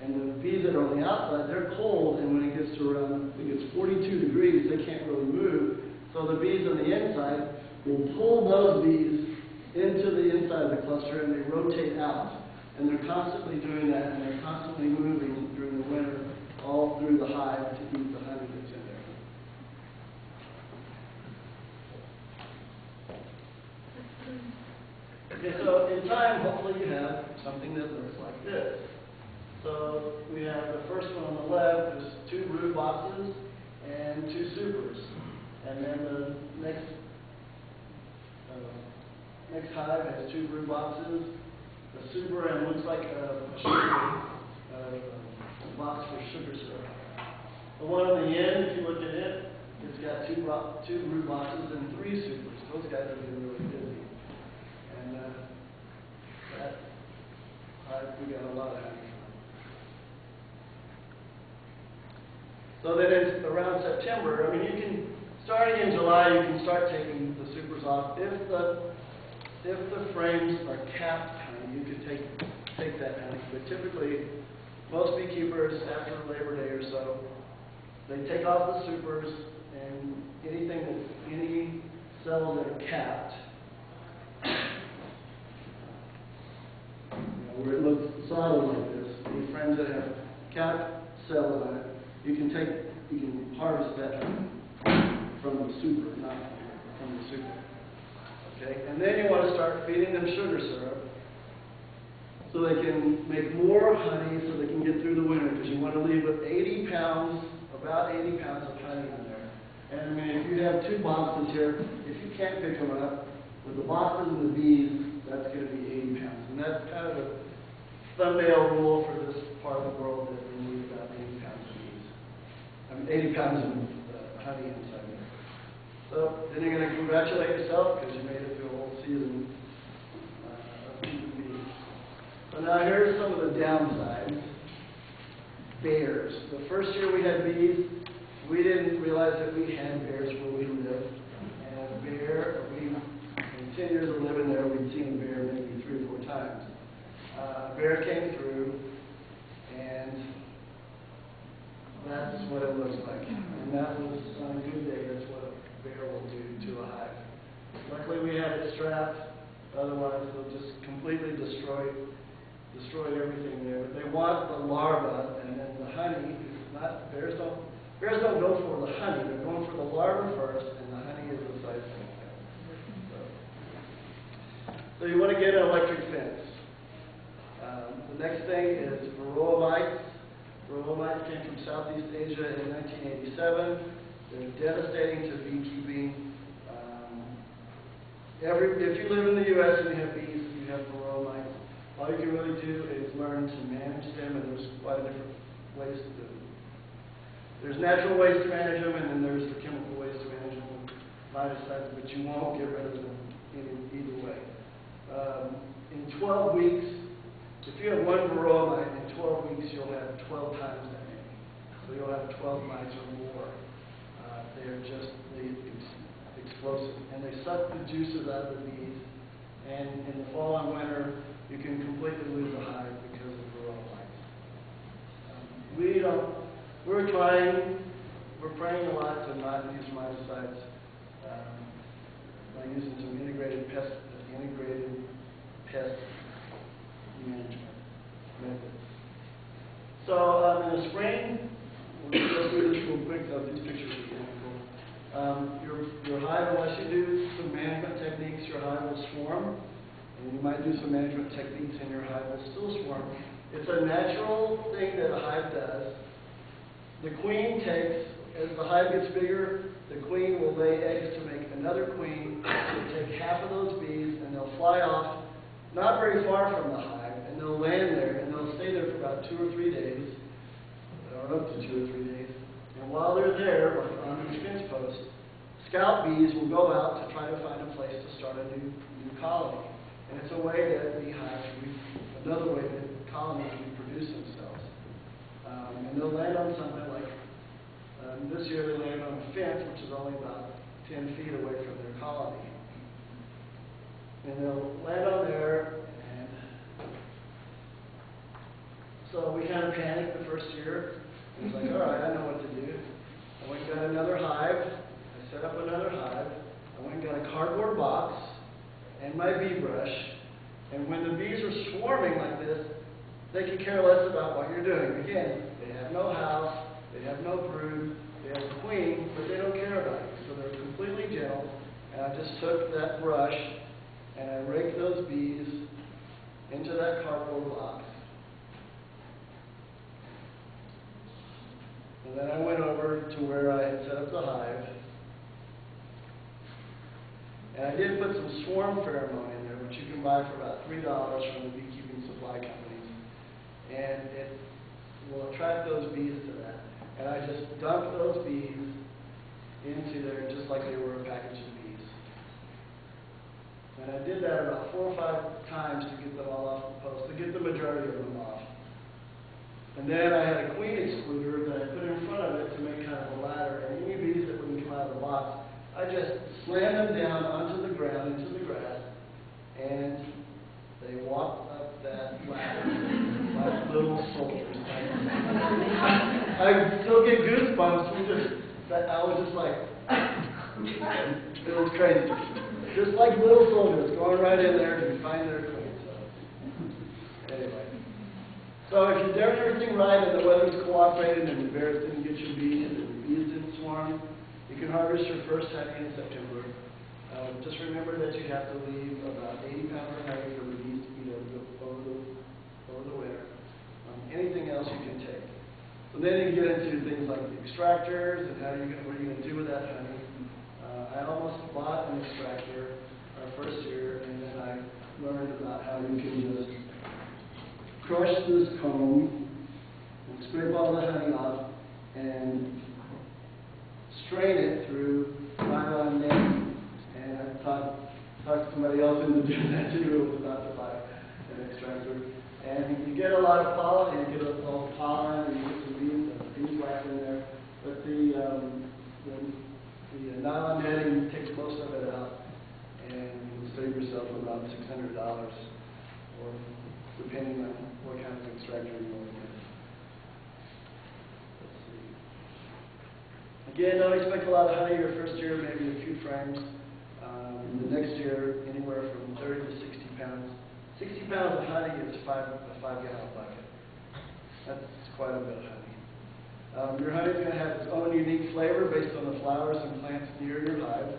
And the bees that are on the outside, they're cold, and when it gets to around, I think it's 42 degrees, they can't really move. So the bees on the inside will pull those bees into the inside of the cluster, and they rotate out. And they're constantly doing that, and they're constantly moving during the winter, all through the hive to eat the honey that's in there. Okay, so in time, hopefully you have something that looks like this. So we have the first one on the left is 2 brood boxes and 2 supers. And then the next hive has 2 brood boxes, the super, and looks like a box for sugar syrup. The one on the end, if you look at it, it's got 2 brood boxes and 3 supers. Those guys have been really busy. And that hive, we got a lot of honey. So then it's around September. I mean, you can, starting in July, you can start taking the supers off. If the frames are capped honey, you could take that honey. But typically, most beekeepers, after Labor Day or so, they take off the supers, and any cells that are capped, where it looks solid like this, any frames that have capped cells on it, you can harvest that from the super, not from the super. Okay, and then you want to start feeding them sugar syrup so they can make more honey so they can get through the winter, because you want to leave about 80 pounds of honey in there. And I mean, if you have 2 boxes here, if you can't pick them up, with the boxes and the bees, that's going to be 80 pounds. And that's kind of a thumbnail rule for this part of the world, that we need about 80 pounds of bees. 80 pounds of honey inside there. So then you're going to congratulate yourself because you made it through a whole season of bees. So now here's some of the downsides. Bears. The first year we had bees, we didn't realize that we had bears where we lived. And in 10 years of living there, we'd seen a bear maybe 3 or 4 times. A bear came through, and that's what it looks like. And that was, on a good day, that's what a bear will do to a hive. Luckily we had it strapped, otherwise they'll just completely destroy everything there. But they want the larva, and then the honey is not, bears don't go for the honey, they're going for the larva first, and the honey is the side thing. So you want to get an electric fence. The next thing is varroa mites. Varroa mites came from Southeast Asia in 1987. They're devastating to beekeeping. If you live in the U.S. and you have bees, you have varroa mites. All you can really do is learn to manage them, and there's quite a different ways to do it. There's natural ways to manage them, and then there's the chemical ways to manage them, pesticides, but you won't get rid of them either way. In 12 weeks, if you have one varroa mite, in 12 weeks you'll have 12 times that many. So you'll have 12 mites or more. They're just explosive. And they suck the juices out of the bees. And in the fall and winter, you can completely lose a hive because of varroa mites. We're praying a lot to not use miticides by using some integrated pest management methods. So in the spring, we'll go through this real quick. These pictures are really cool. Your hive, unless you do some management techniques, your hive will swarm. And you might do some management techniques and your hive will still swarm. It's a natural thing that a hive does. The queen takes, as the hive gets bigger, the queen will lay eggs to make another queen. She'll take half of those bees and they'll fly off, not very far from the hive, and they'll land there and they'll stay there for about 2 or 3 days, or up to 2 or 3 days. And while they're there, on these fence posts, scout bees will go out to try to find a place to start a new colony. And it's a way that beehives, another way that colonies reproduce themselves. And they'll land on something like, this year they landed on a fence, which is only about 10 feet away from their colony. And they'll land on there, and so we kind of panicked the first year. It was like, all right, I know what to do. I went and got another hive. I set up another hive. I went and got a cardboard box and my bee brush. And when the bees are swarming like this, they can care less about what you're doing. Again, they have no house, they have no brood, they have a queen, but they don't care about you. So they're completely gentle. And I just took that brush and I raked those bees into that cardboard box. And then I went over to where I had set up the hive. And I did put some swarm pheromone in there, which you can buy for about $3 from the beekeeping supply companies. And it will attract those bees to that. And I just dumped those bees into there just like they were a package of bees. And I did that about 4 or 5 times to get them all off the post, to get the majority of them off. And then I had a queen excluder that I put in front of it to make kind of a ladder. And any bees that wouldn't come out of the box, I just slammed them down onto the ground, into the grass, and they walked up that ladder like little soldiers. I still get goosebumps from I was just like, it was crazy. Just like little soldiers going right in there to find their queen. So, anyway. So if you did everything right and the weather's cooperated and the bears didn't get your bees and the bees didn't swarm, you can harvest your first honey in September. Just remember that you have to leave about 80 pounds of honey for the bees to eat over the winter. Anything else you can take. So then you get into things like the extractors and what are you going to do with that honey. I almost bought an extractor our first year, and then I learned about how you can just crush this comb and scrape all the honey off and strain it through nylon net. And I talked somebody else into doing that too who was about to buy an extractor. And you get a lot of pollen, and you get all pollen, and you get some beeswax in there. But the nylon netting takes most of it out, and you save yourself about $600, or depending on what kind of extractor you want to get. Let's see. Again, don't expect a lot of honey your first year, maybe a few frames. The next year, anywhere from 30 to 60 pounds. 60 pounds of honey is a 5-gallon bucket. That's quite a bit of honey. Your honey is going to have its own unique flavor based on the flowers and plants near your hive.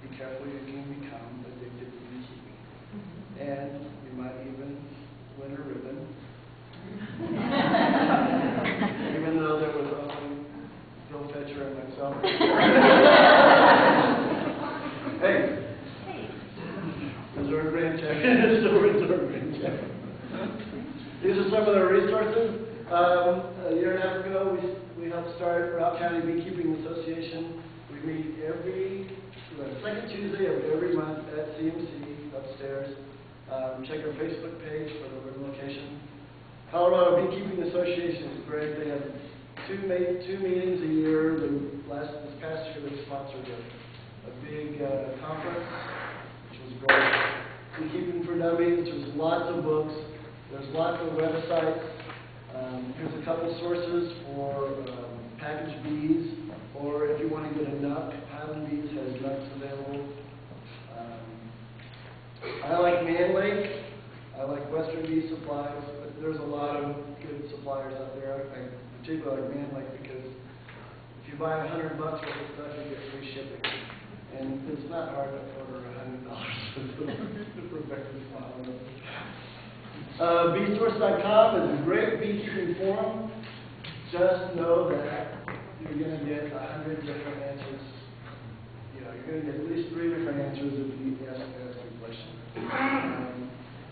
Be careful, you can become addicted to beekeeping. And you might even win a ribbon. Even though there was only Bill Fetcher and myself. Hey. Reserve Grand Champion is still Reserve Grand Champion. These are some of the resources. A year and a half ago, we helped start Route County Beekeeping Association. We meet the second Tuesday of every month at CMC, up upstairs. Check our Facebook page for the location. Colorado Beekeeping Association is great. They have two meetings a year. This past year they sponsored a big conference, which was great. Beekeeping for Dummies. There's lots of books. There's lots of websites. Here's a couple sources for packaged bees, or if you want to get a nut, Highland Bees has nuts available. I like Man Lake. I like Western Bee Supplies. But there's a lot of good suppliers out there. I particularly like Man Lake because if you buy $100 worth of stuff, you get free shipping. And it's not hard to order $100 for breakfast flowers. Beesource.com is a great beekeeping forum. Just know that you're going to get 100 different answers. You know, you're going to get at least 3 different answers if you ask a question.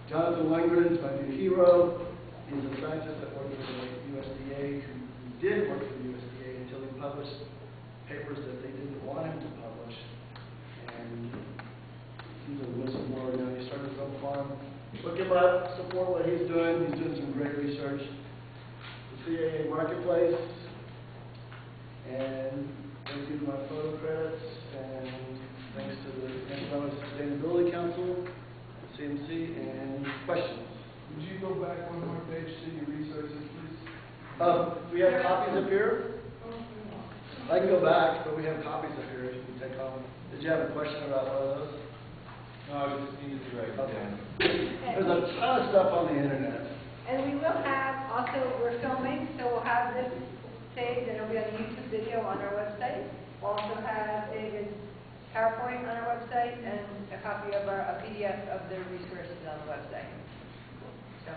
Jonathan Lundgren is my new hero. He's a scientist that worked for the USDA, who did work for the USDA until he published papers that they didn't want him to publish. And he's a whistleblower now. He started his own farm. Look him up, support what he's doing. He's doing some great research. The CAA Marketplace, and thank you to my photo credits, and thanks to the National Sustainability Council, CMC, and questions. Would you go back one more page to your resources, please? We have copies up here. I can go back, but we have copies up here if you can take home. Did you have a question about one of those? No, I just needed to write it down. There's a ton of stuff on the internet. And we will have, also, we're filming, so we'll have this saved, and it'll be on a YouTube video on our website. We'll also have David's PowerPoint on our website, and a copy of a PDF of the resources on the website. So,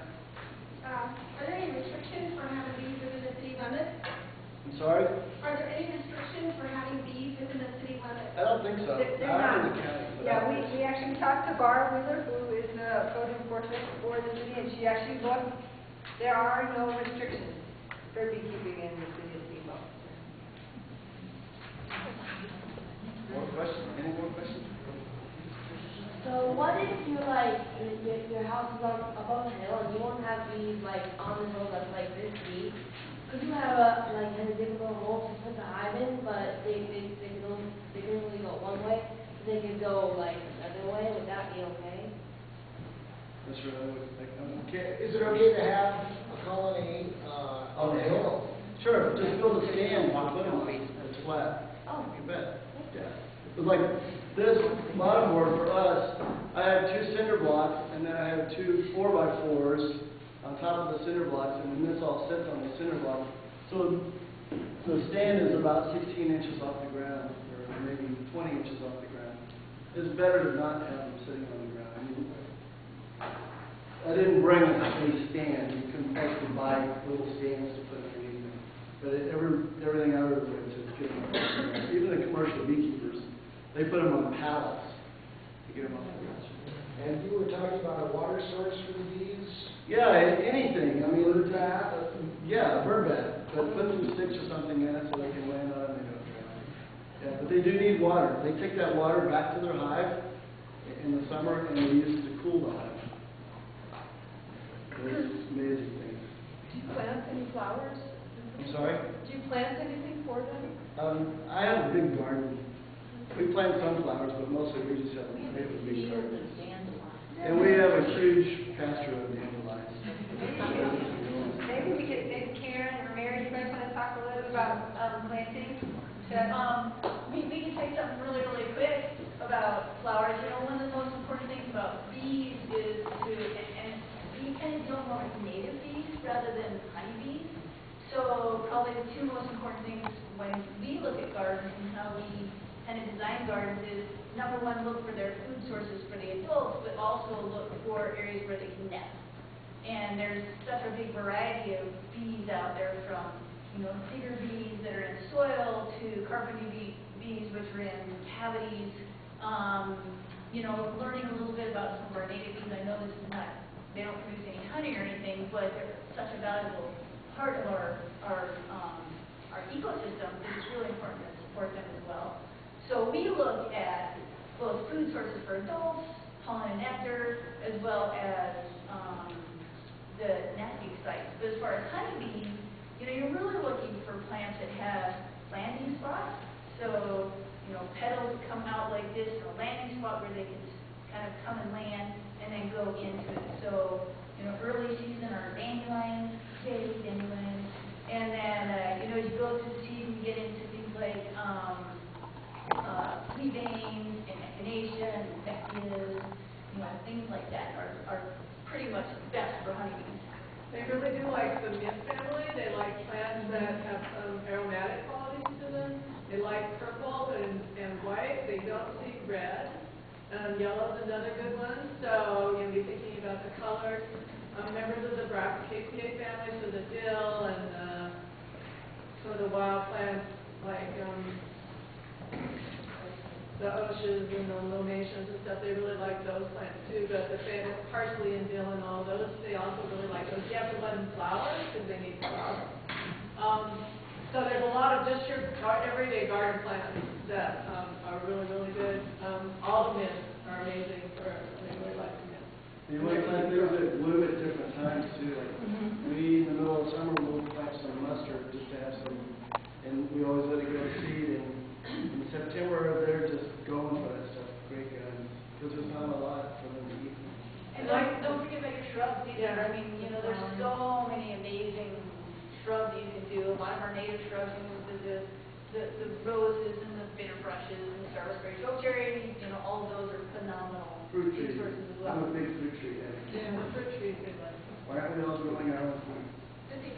Are there any restrictions for having bees within the city limits? I'm sorry? Are there any restrictions for having bees within the city limits? I don't think so. They're Not in not. the county. But yeah, we actually talked to Barb Wheeler, who is the code enforcement for the city, and she actually looked. There are no restrictions for beekeeping in the city of Steamboat. More questions? Any more questions? So what if you like your house is on above a hill and you won't have bees like on the hill that's like this deep? Could you have a like a difficult hole to put the hive in, but they can only go one way, so they can go like another way? Would that be okay? That's really what they come. Okay, is it okay to have a colony on the hill? Sure, just build a stand and put them on it. It's flat. Oh, You bet. Yeah. It was like this bottom board for us. I have 2 cinder blocks, and then I have 2 4x4s on top of the cinder blocks, and then this all sits on the cinder block. So the stand is about 16 inches off the ground, or maybe 20 inches off the ground. It's better to not have them sitting on the ground. I mean, I didn't bring a stand. You can actually buy little stands to put underneath them. But everything I was doing to get them off the ground. Even the commercial beekeepers, they put them on pallets to get them off the ground. And you were talking about a water source for the bees? Yeah, anything. I mean, Bird bath? yeah, bird bath. But put some sticks or something in it so they can land on it and they don't drown. Yeah, but they do need water. They take that water back to their hive in the summer and they use it to cool the hive. It's amazing things. Do you plant any flowers? I'm sorry? Do you plant anything for them? I have a big garden. We plant sunflowers, but mostly we just have a big garden. And we have a huge pasture of dandelions. Maybe we could, maybe Karen or Mary, you guys want to talk a little bit about planting? We can say something really, really quick about flowers. You know, one of the most important things about bees is to, and we kind of deal more with native bees rather than honeybees. So probably the 2 most important things when we look at gardens and how we kind of design gardens is, number 1, look for their food sources for the adults, but also look for areas where they can nest. And there's such a big variety of bees out there, from, you know, digger bees that are in soil to carpenter bees, which are in cavities. You know, learning a little bit about some of our native bees. I know this is not, they don't produce any honey or anything, but they're such a valuable part of our ecosystem that it's really important to support them as well. So we look at both food sources for adults, pollen and nectar, as well as the nesting sites. But as far as honeybees, you're really looking for plants that have landing spots. So, petals come out like this, a landing spot where they can kind of come and land and then go into it. So, early season are dandelions, dandelions, and then, as you go through the season, you get into things like flea veins and echinacea and beccas, things like that are pretty much best for honeybees. They really do like the mint family. They like plants that have some aromatic qualities to them. They like purple and white. They don't see red. Yellow's another good one. So you'll be thinking about the color. Members of the Brassicaceae family, so the dill and some of the wild plants like the oshes and the lomations and stuff, they really like those plants too. But the famous parsley and dill and all those, they also really like those. You have to let them flower because they need flower. So there's a lot of just your everyday garden plants that are really, really good. All the mints are amazing they really like the mint. You want to plant things that bloom at different times too. Like we, in the middle of summer, we'll plant some mustard just to have some, and we always let it go to seed. And in September, they're just going for that stuff, great guns, because there's not a lot for them to eat. And don't forget about your shrubs either. Yeah. I mean, there's so many amazing shrubs you can do. A lot of our native shrubs, the roses and the bitter brushes and the starberry choke cherries, all of those are phenomenal Fruit trees. resources as well. I'm a big fruit tree guy. Yeah, the fruit trees they like. Why aren't we all growing our own food? Good thing.